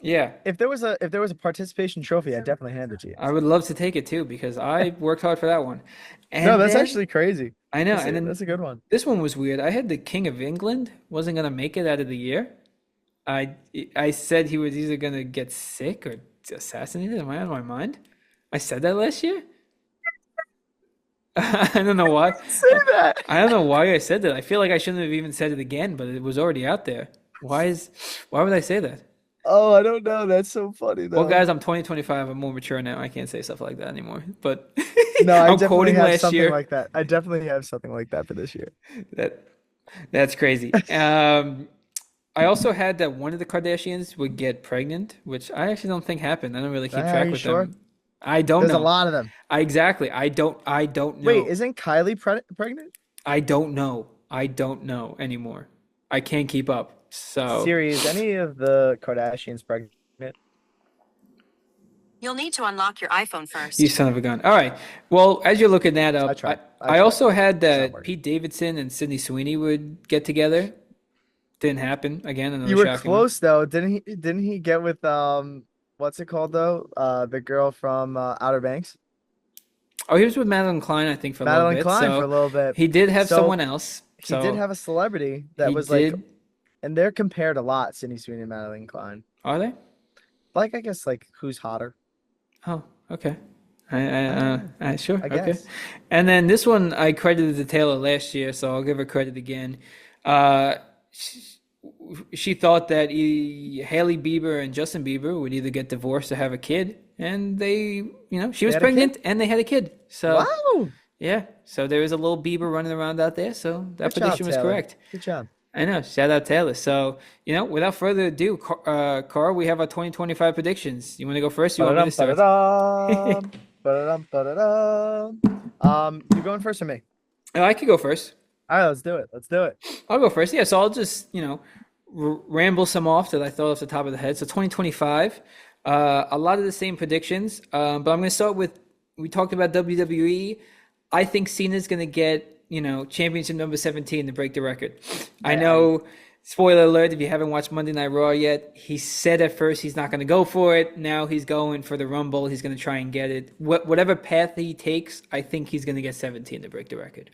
Speaker 1: Yeah.
Speaker 2: If there was a participation trophy, I'd definitely hand it to you.
Speaker 1: I would love to take it too because I worked hard for that one.
Speaker 2: No,
Speaker 1: And
Speaker 2: that's
Speaker 1: then
Speaker 2: actually crazy.
Speaker 1: I know, and then
Speaker 2: That's a good one.
Speaker 1: this one was weird. I had the King of England wasn't gonna make it out of the year. I I said he was either gonna get sick or assassinated. Am I out of my mind? I said that last year. I don't know why.
Speaker 2: Say that.
Speaker 1: I don't know why I said that. I feel like I shouldn't have even said it again, but it was already out there. Why would I say that?
Speaker 2: Oh, I don't know. That's so funny
Speaker 1: Well,
Speaker 2: though.
Speaker 1: guys, I'm 2025. I'm more mature now. I can't say stuff like that anymore. But
Speaker 2: No, I
Speaker 1: I'm
Speaker 2: definitely
Speaker 1: quoting
Speaker 2: have
Speaker 1: last
Speaker 2: something
Speaker 1: year.
Speaker 2: like that. I definitely have something like that for this year.
Speaker 1: That that's crazy. I also had that one of the Kardashians would get pregnant, which I actually don't think happened. I don't really keep
Speaker 2: Are
Speaker 1: track
Speaker 2: you
Speaker 1: with
Speaker 2: sure?
Speaker 1: them. I don't
Speaker 2: There's a
Speaker 1: know.
Speaker 2: lot of them.
Speaker 1: Exactly. I don't
Speaker 2: Wait,
Speaker 1: know.
Speaker 2: isn't Kylie pregnant?
Speaker 1: I don't know. I don't know anymore. I can't keep up. So
Speaker 2: Siri, is any of the Kardashians pregnant?
Speaker 3: You'll need to unlock your iPhone
Speaker 1: you
Speaker 3: first.
Speaker 1: son of a gun. All right. Well, as you're looking that
Speaker 2: I
Speaker 1: up, I
Speaker 2: tried. I
Speaker 1: I
Speaker 2: tried.
Speaker 1: also had
Speaker 2: It's not
Speaker 1: that
Speaker 2: working.
Speaker 1: Pete Davidson and Sydney Sweeney would get together. Didn't happen. Again, another
Speaker 2: You were
Speaker 1: shocking one.
Speaker 2: close though, didn't he? Didn't he get with what's it called though? The girl from Outer Banks,
Speaker 1: Oh, he was with Madeline Klein, I think, for a little
Speaker 2: Madeline
Speaker 1: bit.
Speaker 2: Klein for a
Speaker 1: So
Speaker 2: little bit.
Speaker 1: he did have
Speaker 2: So
Speaker 1: someone else.
Speaker 2: he did
Speaker 1: So
Speaker 2: have a celebrity that
Speaker 1: he
Speaker 2: was like,
Speaker 1: did.
Speaker 2: and they're compared a lot, Sydney Sweeney and Madeline Klein.
Speaker 1: Are they?
Speaker 2: Like I guess like who's hotter?
Speaker 1: Oh, okay.
Speaker 2: Uh,
Speaker 1: Sure,
Speaker 2: I
Speaker 1: okay.
Speaker 2: guess.
Speaker 1: And then this one I credited to Taylor last year, so I'll give her credit again. Uh, she, she thought that Haley Bieber and Justin Bieber would either get divorced or have a kid, and she
Speaker 2: They
Speaker 1: was
Speaker 2: had a kid?
Speaker 1: pregnant and they had a kid. So
Speaker 2: Wow.
Speaker 1: yeah, so there was a little Bieber running around out there. So that
Speaker 2: Good job,
Speaker 1: prediction was
Speaker 2: Taylor.
Speaker 1: correct.
Speaker 2: Good job.
Speaker 1: I know. Shout out Taylor. So, without further ado, Carl, we have our 2025 predictions. You want to go first? You want me to
Speaker 2: Ba-da-dum,
Speaker 1: start?
Speaker 2: ba-da-dum. Ba-da-dum, ba-da-dum. You going first or me?
Speaker 1: Oh, I could go first.
Speaker 2: All right, let's do it. Let's do it.
Speaker 1: I'll go first. Yeah, so I'll just, ramble some off that I thought off the top of the head. So 2025, a lot of the same predictions, but I'm going to start with, we talked about WWE. I think Cena's going to get, championship number 17 to break the record. I know, spoiler alert, if you haven't watched Monday Night Raw yet, he said at first he's not going to go for it. Now he's going for the Rumble. He's going to try and get it. Whatever path he takes, I think he's going to get 17 to break the record.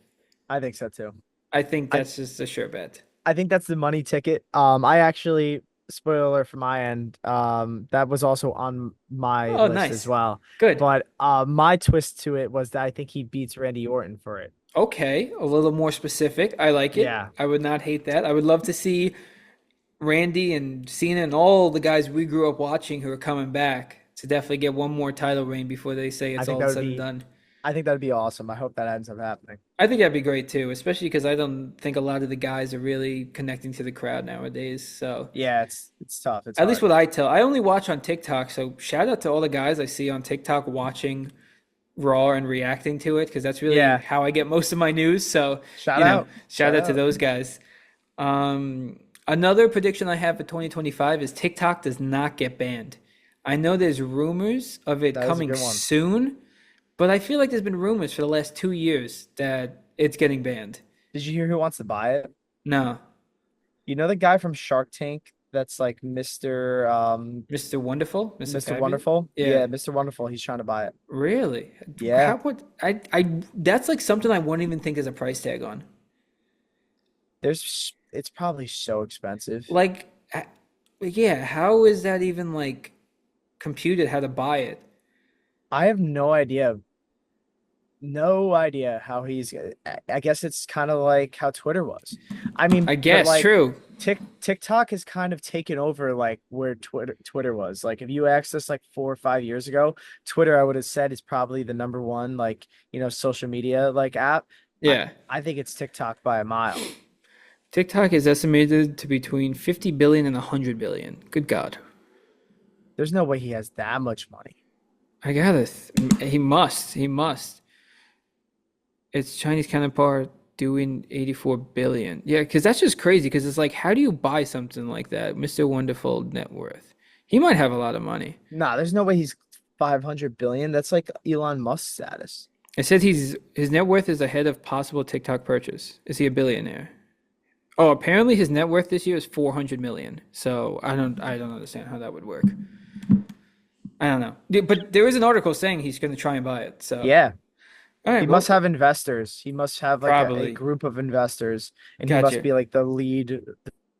Speaker 2: I think so too.
Speaker 1: I think
Speaker 2: I
Speaker 1: that's just a sure bet.
Speaker 2: I think that's the money ticket. I actually, spoiler alert from my end, that was also on my
Speaker 1: Oh,
Speaker 2: list as
Speaker 1: nice.
Speaker 2: well.
Speaker 1: Good.
Speaker 2: But my twist to it was that I think he beats Randy Orton for it.
Speaker 1: Okay, a little more specific. I like it.
Speaker 2: Yeah.
Speaker 1: I would not hate that. I would love to see Randy and Cena and all the guys we grew up watching who are coming back to definitely get one more title reign before they say
Speaker 2: I
Speaker 1: it's
Speaker 2: think
Speaker 1: all
Speaker 2: that would
Speaker 1: said and
Speaker 2: be
Speaker 1: done.
Speaker 2: I think that'd be awesome. I hope that ends up happening.
Speaker 1: I think that'd be great too, especially because I don't think a lot of the guys are really connecting to the crowd nowadays. So
Speaker 2: Yeah, it's tough. It's
Speaker 1: at least
Speaker 2: hard.
Speaker 1: what I tell, I only watch on TikTok. So shout out to all the guys I see on TikTok watching Raw and reacting to it because that's really
Speaker 2: Yeah.
Speaker 1: how I get most of my news. So,
Speaker 2: Shout out.
Speaker 1: shout
Speaker 2: Shout
Speaker 1: out to
Speaker 2: out.
Speaker 1: those guys. Another prediction I have for 2025 is TikTok does not get banned. I know there's rumors of it
Speaker 2: That is a
Speaker 1: coming
Speaker 2: good one.
Speaker 1: soon, but I feel like there's been rumors for the last 2 years that it's getting banned.
Speaker 2: Did you hear who wants to buy it?
Speaker 1: No,
Speaker 2: You know the guy from Shark Tank that's like
Speaker 1: Mr. Wonderful, Mr.
Speaker 2: Mr.
Speaker 1: Fabulous.
Speaker 2: Wonderful?
Speaker 1: Yeah,
Speaker 2: Yeah, Mr. Wonderful. He's trying to buy it.
Speaker 1: really?
Speaker 2: Yeah.
Speaker 1: How would I? That's like something I wouldn't even think there's a price tag on.
Speaker 2: It's probably so expensive.
Speaker 1: Like, yeah, how is that even like computed how to buy it?
Speaker 2: I have no idea. No idea how I guess it's kind of like how Twitter was. I mean,
Speaker 1: I
Speaker 2: but
Speaker 1: guess
Speaker 2: like
Speaker 1: true.
Speaker 2: TikTok has kind of taken over like where Twitter was. Like if you asked us like 4 or 5 years ago, Twitter I would have said is probably the number one like, social media like app. I
Speaker 1: Yeah.
Speaker 2: I think it's TikTok by a mile.
Speaker 1: TikTok is estimated to between 50 billion and 100 billion. Good God.
Speaker 2: There's no way he has that much money.
Speaker 1: I gotta. He must. He must. Its Chinese counterpart doing 84 billion. Yeah, because that's just crazy. Because it's like, how do you buy something like that? Mr. Wonderful net worth. He might have a lot of money.
Speaker 2: Nah, there's no way he's 500 billion. That's like Elon Musk status.
Speaker 1: It says his net worth is ahead of possible TikTok purchase. Is he a billionaire? Oh, apparently his net worth this year is 400 million. So I don't understand how that would work. I don't know. Yeah, but there is an article saying he's going to try and buy it. So
Speaker 2: Yeah.
Speaker 1: all right,
Speaker 2: He
Speaker 1: well,
Speaker 2: must have investors. He must have like a
Speaker 1: probably.
Speaker 2: group of investors, and he must
Speaker 1: Gotcha.
Speaker 2: be like the lead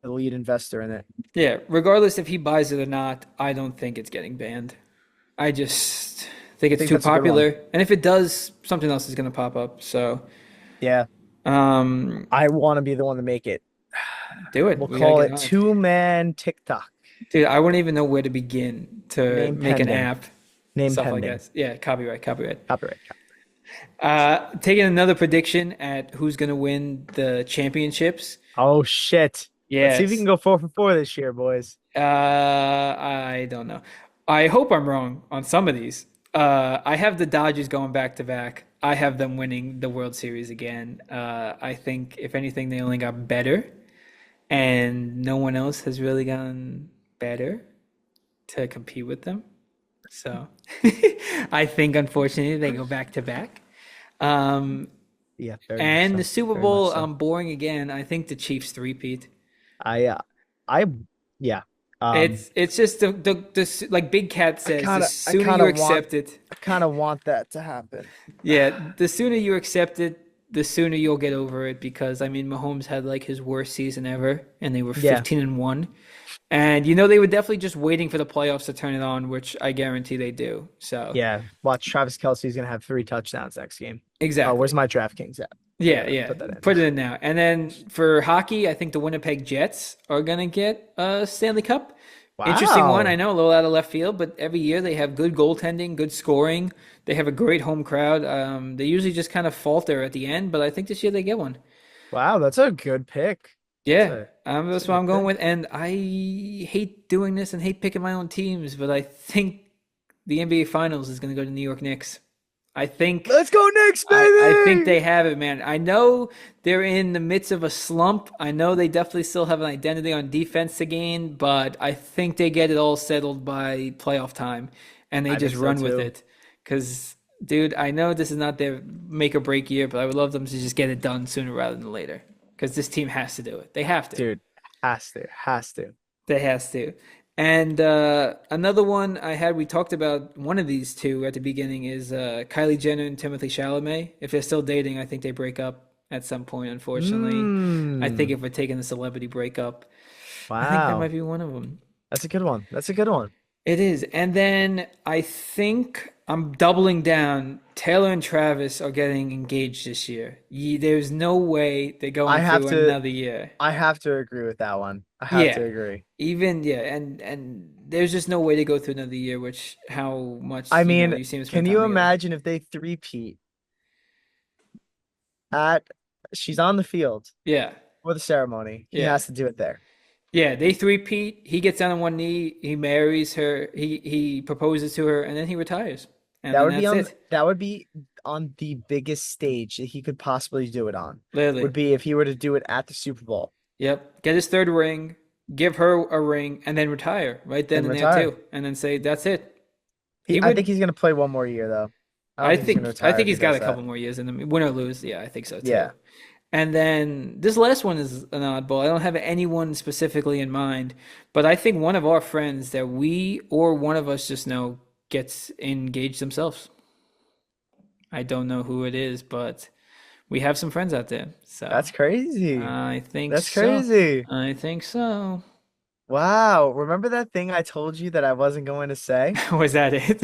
Speaker 2: investor in it.
Speaker 1: Yeah, regardless if he buys it or not, I don't think it's getting banned. I just think
Speaker 2: I
Speaker 1: it's
Speaker 2: think
Speaker 1: too
Speaker 2: that's a good one.
Speaker 1: popular. And if it does, something else is going to pop up. So,
Speaker 2: Yeah,
Speaker 1: um,
Speaker 2: I want to be the one to make it.
Speaker 1: do it.
Speaker 2: We'll
Speaker 1: We gotta
Speaker 2: call
Speaker 1: get
Speaker 2: it
Speaker 1: on it.
Speaker 2: two-man TikTok.
Speaker 1: Dude, I wouldn't even know where to begin to
Speaker 2: Name
Speaker 1: make an
Speaker 2: pending.
Speaker 1: app,
Speaker 2: Name
Speaker 1: stuff like
Speaker 2: pending.
Speaker 1: that. Yeah, copyright, copyright.
Speaker 2: Copyright.
Speaker 1: Taking another prediction at who's gonna win the championships.
Speaker 2: Oh shit. Let's see if we can
Speaker 1: Yes.
Speaker 2: go 4 for 4 this year, boys.
Speaker 1: I don't know. I hope I'm wrong on some of these. I have the Dodgers going back to back. I have them winning the World Series again. I think if anything, they only got better, and no one else has really gotten better to compete with them. So I think, unfortunately, they go back to back. Um,
Speaker 2: Yeah, very much
Speaker 1: and the
Speaker 2: so.
Speaker 1: Super
Speaker 2: Very much
Speaker 1: Bowl,
Speaker 2: so.
Speaker 1: boring again. I think the Chiefs three-peat.
Speaker 2: I I yeah. Um
Speaker 1: It's just like Big Cat says, the
Speaker 2: I
Speaker 1: sooner
Speaker 2: kind
Speaker 1: you
Speaker 2: of want
Speaker 1: accept it,
Speaker 2: I kind of want that to happen.
Speaker 1: yeah, the sooner you accept it, the sooner you'll get over it. Because I mean, Mahomes had like his worst season ever, and they were
Speaker 2: Yeah.
Speaker 1: 15-1, and you know they were definitely just waiting for the playoffs to turn it on, which I guarantee they do. So
Speaker 2: Yeah. Watch Travis Kelce's gonna have 3 touchdowns next game. Oh, where's
Speaker 1: exactly.
Speaker 2: my DraftKings at? I
Speaker 1: Yeah,
Speaker 2: gotta
Speaker 1: yeah.
Speaker 2: put that in.
Speaker 1: Put it in now. And then for hockey, I think the Winnipeg Jets are gonna get a Stanley Cup. Interesting one. I
Speaker 2: Wow.
Speaker 1: know a little out of left field, but every year they have good goaltending, good scoring. They have a great home crowd. They usually just kind of falter at the end, but I think this year they get one.
Speaker 2: Wow, that's a good pick.
Speaker 1: Yeah,
Speaker 2: That's a
Speaker 1: that's what
Speaker 2: good
Speaker 1: I'm going
Speaker 2: pick.
Speaker 1: with. And I hate doing this and hate picking my own teams, but I think the NBA Finals is going to go to New York Knicks. I think
Speaker 2: Let's go Knicks,
Speaker 1: I think
Speaker 2: baby!
Speaker 1: they have it, man. I know they're in the midst of a slump. I know they definitely still have an identity on defense to gain, but I think they get it all settled by playoff time and they
Speaker 2: I
Speaker 1: just
Speaker 2: think so
Speaker 1: run with
Speaker 2: too.
Speaker 1: it. Because, dude, I know this is not their make or break year, but I would love them to just get it done sooner rather than later. Because this team has to do it. They have to.
Speaker 2: Dude, has to.
Speaker 1: They has to. And another one I had, we talked about one of these two at the beginning is Kylie Jenner and Timothy Chalamet. If they're still dating, I think they break up at some point, unfortunately. I think
Speaker 2: Mmm.
Speaker 1: if we're taking the celebrity breakup, I think that might
Speaker 2: Wow.
Speaker 1: be one of them.
Speaker 2: That's a good one. That's a good one.
Speaker 1: It is. And then I think I'm doubling down. Taylor and Travis are getting engaged this year. There's no way they're
Speaker 2: I
Speaker 1: going
Speaker 2: have
Speaker 1: through
Speaker 2: to
Speaker 1: another year.
Speaker 2: I have to agree with that one. I have to
Speaker 1: Yeah.
Speaker 2: agree.
Speaker 1: Even yeah, and there's just no way to go through another year, which how
Speaker 2: I
Speaker 1: much
Speaker 2: mean,
Speaker 1: you see them
Speaker 2: can
Speaker 1: spend time
Speaker 2: you
Speaker 1: together.
Speaker 2: imagine if they three-peat at she's on the field
Speaker 1: Yeah,
Speaker 2: for the ceremony. He
Speaker 1: yeah,
Speaker 2: has to do it there.
Speaker 1: yeah. They three-peat. He gets down on one knee. He marries her. He proposes to her, and then he retires, and then that's it.
Speaker 2: That would be on the biggest stage that he could possibly do it on.
Speaker 1: Literally.
Speaker 2: Would be if he were to do it at the Super Bowl,
Speaker 1: Yep. Get his third ring. Give her a ring, and then retire right then
Speaker 2: then
Speaker 1: and there
Speaker 2: retire.
Speaker 1: too, and then say that's it.
Speaker 2: He
Speaker 1: He
Speaker 2: I think
Speaker 1: would.
Speaker 2: he's gonna play one more year though. I don't think he's gonna
Speaker 1: I
Speaker 2: retire
Speaker 1: think
Speaker 2: if he
Speaker 1: he's got
Speaker 2: does
Speaker 1: a
Speaker 2: that.
Speaker 1: couple more years in them, win or lose. Yeah, I think so too.
Speaker 2: Yeah.
Speaker 1: And then this last one is an oddball. I don't have anyone specifically in mind, but I think one of our friends that we or one of us just know gets engaged themselves. I don't know who it is, but we have some friends out there. So
Speaker 2: That's crazy.
Speaker 1: I think
Speaker 2: That's
Speaker 1: so.
Speaker 2: crazy.
Speaker 1: I think so.
Speaker 2: Wow. Remember that thing I told you that I wasn't going to say?
Speaker 1: Was that it?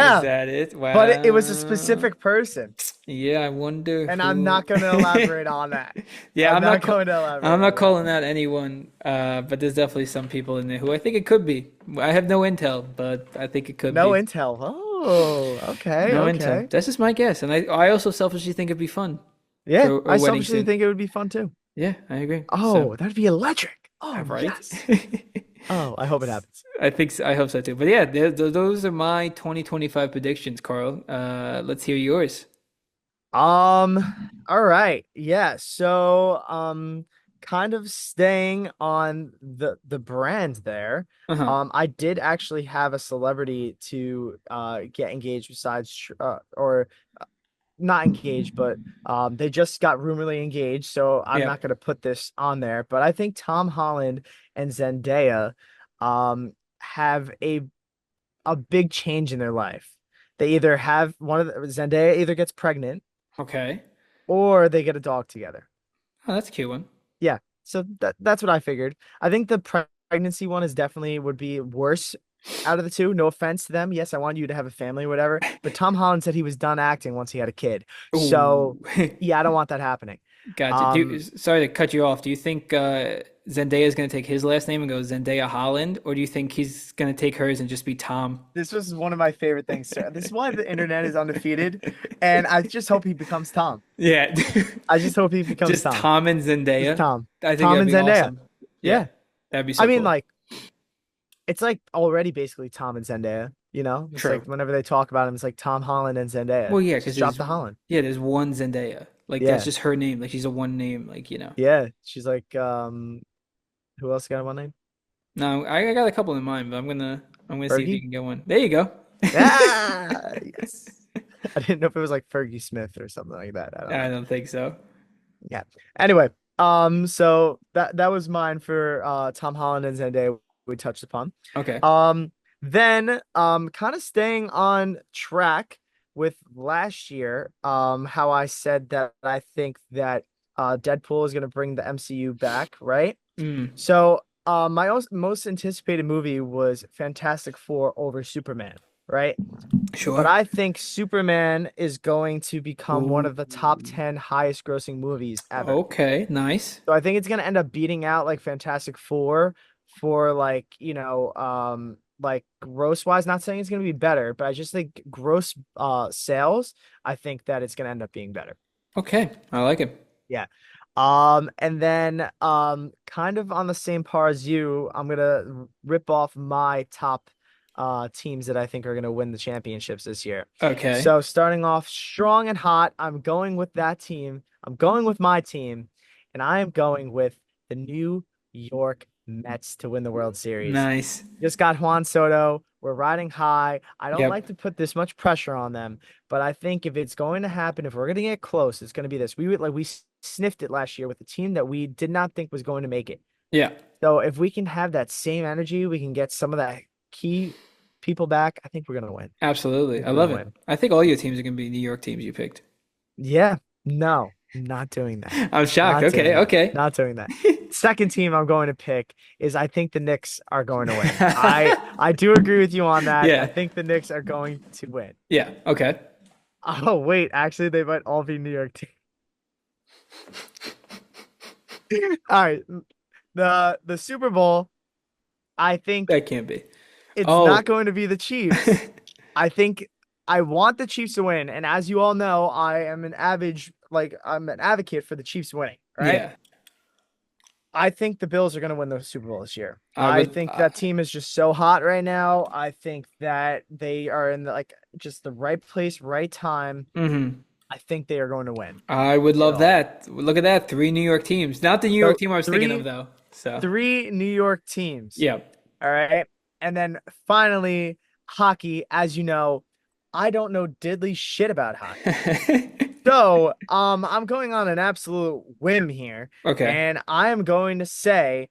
Speaker 1: Was
Speaker 2: Yeah,
Speaker 1: that it?
Speaker 2: but it was a
Speaker 1: Wow.
Speaker 2: specific person,
Speaker 1: Yeah, I wonder
Speaker 2: and I'm
Speaker 1: who.
Speaker 2: not going to elaborate on that.
Speaker 1: Yeah,
Speaker 2: I'm not going to
Speaker 1: I'm
Speaker 2: elaborate
Speaker 1: not
Speaker 2: on that.
Speaker 1: calling out anyone, but there's definitely some people in there who I think it could be. I have no intel, but I think it could
Speaker 2: No
Speaker 1: be.
Speaker 2: intel. Oh, okay,
Speaker 1: No intel.
Speaker 2: okay.
Speaker 1: That's just my guess, and I also selfishly think it'd be fun
Speaker 2: Yeah,
Speaker 1: for a
Speaker 2: I
Speaker 1: wedding
Speaker 2: selfishly
Speaker 1: soon.
Speaker 2: think it would be fun too.
Speaker 1: Yeah, I agree. So,
Speaker 2: Oh, that'd be electric. Oh,
Speaker 1: right?
Speaker 2: yes. Oh, I hope it happens.
Speaker 1: I think so, I hope so too. But yeah, those are my 2025 predictions, Carl. Let's hear yours.
Speaker 2: All right. Yeah. So, kind of staying on the brand there.
Speaker 1: Uh-huh.
Speaker 2: I did actually have a celebrity to get engaged besides or not engaged, but they just got rumorly engaged, so I'm not
Speaker 1: Yep.
Speaker 2: gonna put this on there. But I think Tom Holland and Zendaya have a big change in their life. They either have Zendaya either gets pregnant
Speaker 1: Okay.
Speaker 2: or they get a dog together.
Speaker 1: Oh, that's a cute one.
Speaker 2: Yeah. So that's what I figured. I think the pregnancy one is definitely would be worse out of the two. No offense to them. Yes, I want you to have a family or whatever. But Tom Holland said he was done acting once he had a kid. So
Speaker 1: Ooh,
Speaker 2: yeah, I don't want that happening.
Speaker 1: gotcha.
Speaker 2: Um,
Speaker 1: Sorry to cut you off. Do you think Zendaya is going to take his last name and go Zendaya Holland, or do you think he's going to take hers and just be Tom?
Speaker 2: this was one of my favorite things, sir. This is why the internet is undefeated, and I just hope he becomes Tom.
Speaker 1: Yeah,
Speaker 2: I just hope he becomes
Speaker 1: just
Speaker 2: Tom.
Speaker 1: Tom and
Speaker 2: Just
Speaker 1: Zendaya.
Speaker 2: Tom.
Speaker 1: I think
Speaker 2: Tom
Speaker 1: that'd
Speaker 2: and
Speaker 1: be
Speaker 2: Zendaya.
Speaker 1: awesome. Yeah,
Speaker 2: Yeah.
Speaker 1: that'd be
Speaker 2: I
Speaker 1: so
Speaker 2: mean,
Speaker 1: cool.
Speaker 2: like, it's like already basically Tom and Zendaya, you know? It's
Speaker 1: True.
Speaker 2: like whenever they talk about him, it's like Tom Holland and Zendaya.
Speaker 1: Well, yeah,
Speaker 2: Just
Speaker 1: because
Speaker 2: drop the Holland.
Speaker 1: there's one Zendaya. Like that's
Speaker 2: Yeah.
Speaker 1: just her name. Like she's a one name. Like
Speaker 2: Yeah. She's like, who else got one name?
Speaker 1: No, I got a couple in mind, but I'm gonna see if you
Speaker 2: Fergie?
Speaker 1: can get one. There you go.
Speaker 2: Ah, yes. I didn't know if it was like Fergie Smith or something like that. I don't
Speaker 1: I
Speaker 2: know.
Speaker 1: don't think so.
Speaker 2: Yeah. Anyway, so that was mine for Tom Holland and Zendaya we touched upon.
Speaker 1: Okay.
Speaker 2: Um, then kind of staying on track with last year, how I said that I think that Deadpool is gonna bring the MCU back, right?
Speaker 1: Mm,
Speaker 2: So, my most anticipated movie was Fantastic Four over Superman, right? But
Speaker 1: sure.
Speaker 2: I think Superman is going to become one
Speaker 1: Ooh.
Speaker 2: of the top 10 highest grossing movies ever.
Speaker 1: Okay. Nice.
Speaker 2: So I think it's gonna end up beating out like Fantastic Four for like, like gross wise, not saying it's gonna be better, but I just think gross sales, I think that it's gonna end up being better.
Speaker 1: Okay. I like it.
Speaker 2: Yeah. And then kind of on the same par as you, I'm gonna rip off my top teams that I think are gonna win the championships this year.
Speaker 1: Okay.
Speaker 2: So starting off strong and hot, I'm going with that team. I'm going with my team, and I am going with the New York Mets to win the World Series.
Speaker 1: Nice.
Speaker 2: Just got Juan Soto. We're riding high. I don't like
Speaker 1: Yep.
Speaker 2: to put this much pressure on them, but I think if it's going to happen, if we're going to get close, it's going to be this. We sniffed it last year with a team that we did not think was going to make it.
Speaker 1: Yeah.
Speaker 2: So if we can have that same energy, we can get some of that key people back. I think we're going to win. I
Speaker 1: Absolutely.
Speaker 2: think
Speaker 1: I
Speaker 2: we're going
Speaker 1: love
Speaker 2: to
Speaker 1: it.
Speaker 2: win.
Speaker 1: I think all your teams are gonna be New York teams you picked.
Speaker 2: Yeah. No, not doing that.
Speaker 1: I'm shocked.
Speaker 2: Not
Speaker 1: Okay.
Speaker 2: doing that.
Speaker 1: Okay.
Speaker 2: Not doing that. Second team I'm going to pick is I think the Knicks are going to win. I do agree with you on that. I
Speaker 1: Yeah.
Speaker 2: think the Knicks are going to win.
Speaker 1: Yeah. Okay.
Speaker 2: Oh wait, actually they might all be New York team. All right. The Super Bowl, I think
Speaker 1: That can't be.
Speaker 2: it's
Speaker 1: Oh.
Speaker 2: not going to be the Chiefs. I think I want the Chiefs to win, and as you all know, I'm an advocate for the Chiefs winning, right?
Speaker 1: Yeah.
Speaker 2: I think the Bills are going to win the Super Bowl this year.
Speaker 1: I
Speaker 2: I
Speaker 1: would.
Speaker 2: think that team is just so hot right now. I think that they are in the like just the right place, right time.
Speaker 1: Mhm.
Speaker 2: I think they are going to win
Speaker 1: I would
Speaker 2: it
Speaker 1: love
Speaker 2: all.
Speaker 1: that. Look at that. Three New York teams. Not the New York
Speaker 2: So
Speaker 1: team I was thinking of
Speaker 2: three
Speaker 1: though. So
Speaker 2: three New York teams.
Speaker 1: yeah.
Speaker 2: All right. And then finally, hockey, as you know, I don't know diddly shit about hockey. So, I'm going on an absolute whim here,
Speaker 1: Okay.
Speaker 2: and I am going to say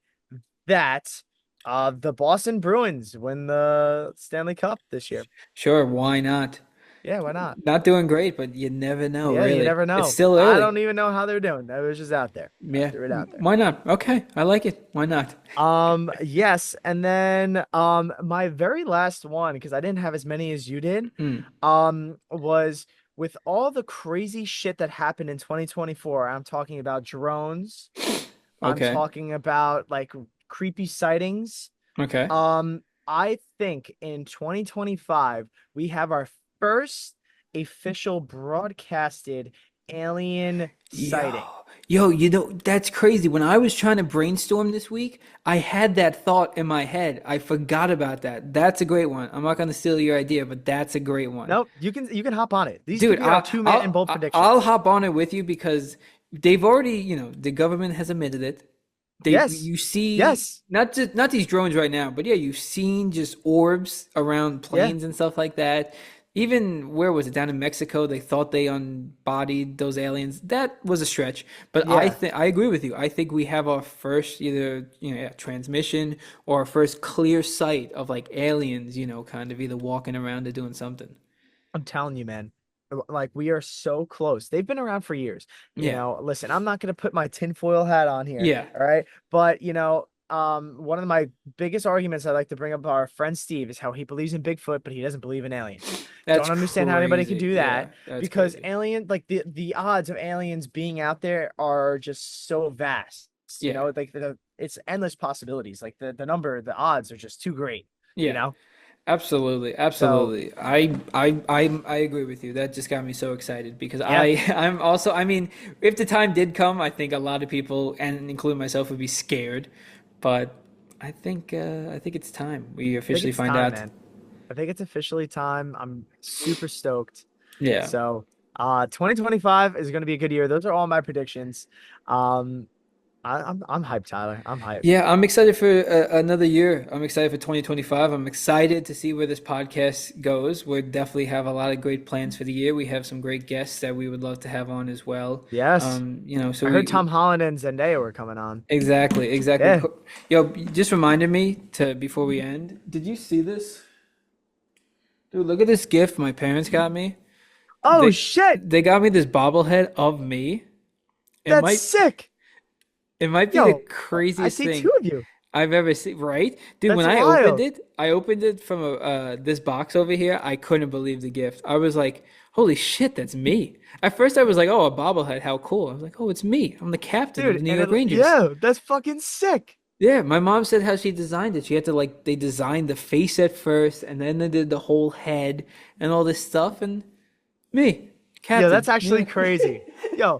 Speaker 2: that the Boston Bruins win the Stanley Cup this year.
Speaker 1: Sure. Why not?
Speaker 2: Yeah, why not?
Speaker 1: Not doing great, but you never know,
Speaker 2: Yeah, you
Speaker 1: really.
Speaker 2: never
Speaker 1: It's
Speaker 2: know.
Speaker 1: still
Speaker 2: I
Speaker 1: early.
Speaker 2: don't even know how they're doing. That was just out there. I
Speaker 1: Yeah.
Speaker 2: threw it out there.
Speaker 1: Why not? Okay. I like it. Why not?
Speaker 2: Yes, and then my very last one, because I didn't have as many as you did,
Speaker 1: Mm.
Speaker 2: was with all the crazy shit that happened in 2024. I'm talking about drones. I'm
Speaker 1: Okay.
Speaker 2: talking about like creepy sightings.
Speaker 1: Okay.
Speaker 2: I think in 2025 we have our first official broadcasted alien sighting.
Speaker 1: Yo, that's crazy. When I was trying to brainstorm this week, I had that thought in my head. I forgot about that. That's a great one. I'm not gonna steal your idea, but that's a great one.
Speaker 2: Nope, you can hop on it. These could
Speaker 1: Dude,
Speaker 2: be our two-man and bold
Speaker 1: I'll
Speaker 2: predictions.
Speaker 1: hop on it with you because they've already, the government has admitted it.
Speaker 2: Yes.
Speaker 1: You see
Speaker 2: Yes.
Speaker 1: not these drones right now, but yeah, you've seen just orbs around
Speaker 2: Yeah.
Speaker 1: planes and stuff like that. Even where was it down in Mexico? They thought they embodied those aliens. That was a stretch, but
Speaker 2: Yeah.
Speaker 1: I agree with you. I think we have our first either yeah, transmission or our first clear sight of like aliens. Kind of either walking around or doing something.
Speaker 2: I'm telling you, man. Like we are so close. They've been around for years.
Speaker 1: Yeah,
Speaker 2: Listen, I'm not gonna put my tinfoil hat on here.
Speaker 1: yeah,
Speaker 2: All right. But one of my biggest arguments I like to bring up our friend Steve is how he believes in Bigfoot, but he doesn't believe in aliens.
Speaker 1: That's
Speaker 2: Don't understand how anybody could
Speaker 1: crazy.
Speaker 2: do
Speaker 1: Yeah,
Speaker 2: that
Speaker 1: that's
Speaker 2: because
Speaker 1: crazy.
Speaker 2: the odds of aliens being out there are just so vast. You
Speaker 1: Yeah.
Speaker 2: know, like it's endless possibilities. Like the odds are just too great, you
Speaker 1: Yeah.
Speaker 2: know?
Speaker 1: Absolutely,
Speaker 2: So
Speaker 1: absolutely. I agree with you. That just got me so excited because
Speaker 2: yeah,
Speaker 1: I'm also, I mean, if the time did come, I think a lot of people, and including myself, would be scared. But I think it's time we
Speaker 2: I think
Speaker 1: officially
Speaker 2: it's
Speaker 1: find
Speaker 2: time,
Speaker 1: out.
Speaker 2: man. I think it's officially time. I'm super stoked.
Speaker 1: Yeah.
Speaker 2: So 2025 is gonna be a good year. Those are all my predictions. Um, I'm hyped, Tyler. I'm hyped.
Speaker 1: Yeah, I'm excited for another year. I'm excited for 2025. I'm excited to see where this podcast goes. We definitely have a lot of great plans for the year. We have some great guests that we would love to have on as well.
Speaker 2: Yes.
Speaker 1: So
Speaker 2: I heard Tom Holland and Zendaya were coming on.
Speaker 1: exactly, exactly.
Speaker 2: Yeah.
Speaker 1: Yo, just reminded me to before we end. Did you see this? Dude, look at this gift my parents got me.
Speaker 2: Oh
Speaker 1: They
Speaker 2: shit.
Speaker 1: they got me this bobblehead of me. It
Speaker 2: That's
Speaker 1: might
Speaker 2: sick.
Speaker 1: it might be the
Speaker 2: Yo, I
Speaker 1: craziest
Speaker 2: see two
Speaker 1: thing
Speaker 2: of you.
Speaker 1: I've ever seen, right? Dude, when
Speaker 2: That's wild.
Speaker 1: I opened it from this box over here. I couldn't believe the gift. I was like, "Holy shit, that's me!" At first, I was like, "Oh, a bobblehead, how cool!" I was like, "Oh, it's me. I'm the captain of
Speaker 2: Dude,
Speaker 1: the New
Speaker 2: and
Speaker 1: York Rangers."
Speaker 2: yeah, that's fucking sick.
Speaker 1: Yeah, my mom said how she designed it. She had to like they designed the face at first, and then they did the whole head and all this stuff. And me,
Speaker 2: Yo, that's
Speaker 1: captain, New
Speaker 2: actually
Speaker 1: York,
Speaker 2: crazy. Yo,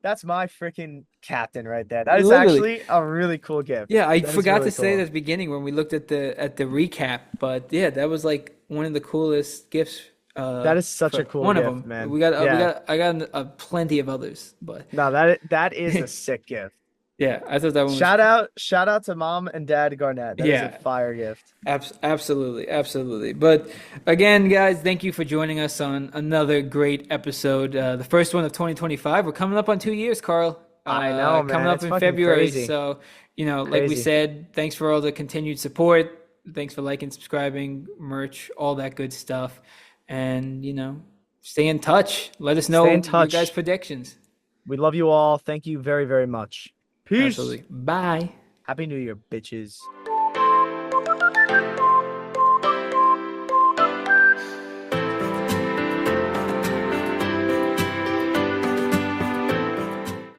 Speaker 2: that's my freaking captain right there. That is
Speaker 1: literally.
Speaker 2: actually a really cool gift.
Speaker 1: Yeah, I
Speaker 2: That is
Speaker 1: forgot
Speaker 2: really
Speaker 1: to say that
Speaker 2: cool.
Speaker 1: at the beginning when we looked at the recap, but yeah, that was like one of the coolest gifts.
Speaker 2: That is such a
Speaker 1: For
Speaker 2: cool
Speaker 1: one of
Speaker 2: gift,
Speaker 1: them,
Speaker 2: man.
Speaker 1: we
Speaker 2: Yeah.
Speaker 1: got, I got plenty of others, but
Speaker 2: No, that is a sick gift.
Speaker 1: yeah, I thought that one was,
Speaker 2: Shout out to mom and dad Garnett. That is a
Speaker 1: yeah,
Speaker 2: fire gift.
Speaker 1: absolutely, absolutely. But again, guys, thank you for joining us on another great episode, the first one of 2025. We're coming up on 2 years, Carl.
Speaker 2: I know,
Speaker 1: Coming
Speaker 2: man.
Speaker 1: up
Speaker 2: It's
Speaker 1: in
Speaker 2: fucking
Speaker 1: February.
Speaker 2: crazy.
Speaker 1: So, like we
Speaker 2: Crazy.
Speaker 1: said, thanks for all the continued support. Thanks for liking, subscribing, merch, all that good stuff. And, stay in touch. Let us
Speaker 2: Stay in
Speaker 1: know your guys'
Speaker 2: touch.
Speaker 1: predictions.
Speaker 2: We love you all. Thank you very, very much. Peace.
Speaker 1: Absolutely. Bye.
Speaker 2: Happy New Year, bitches.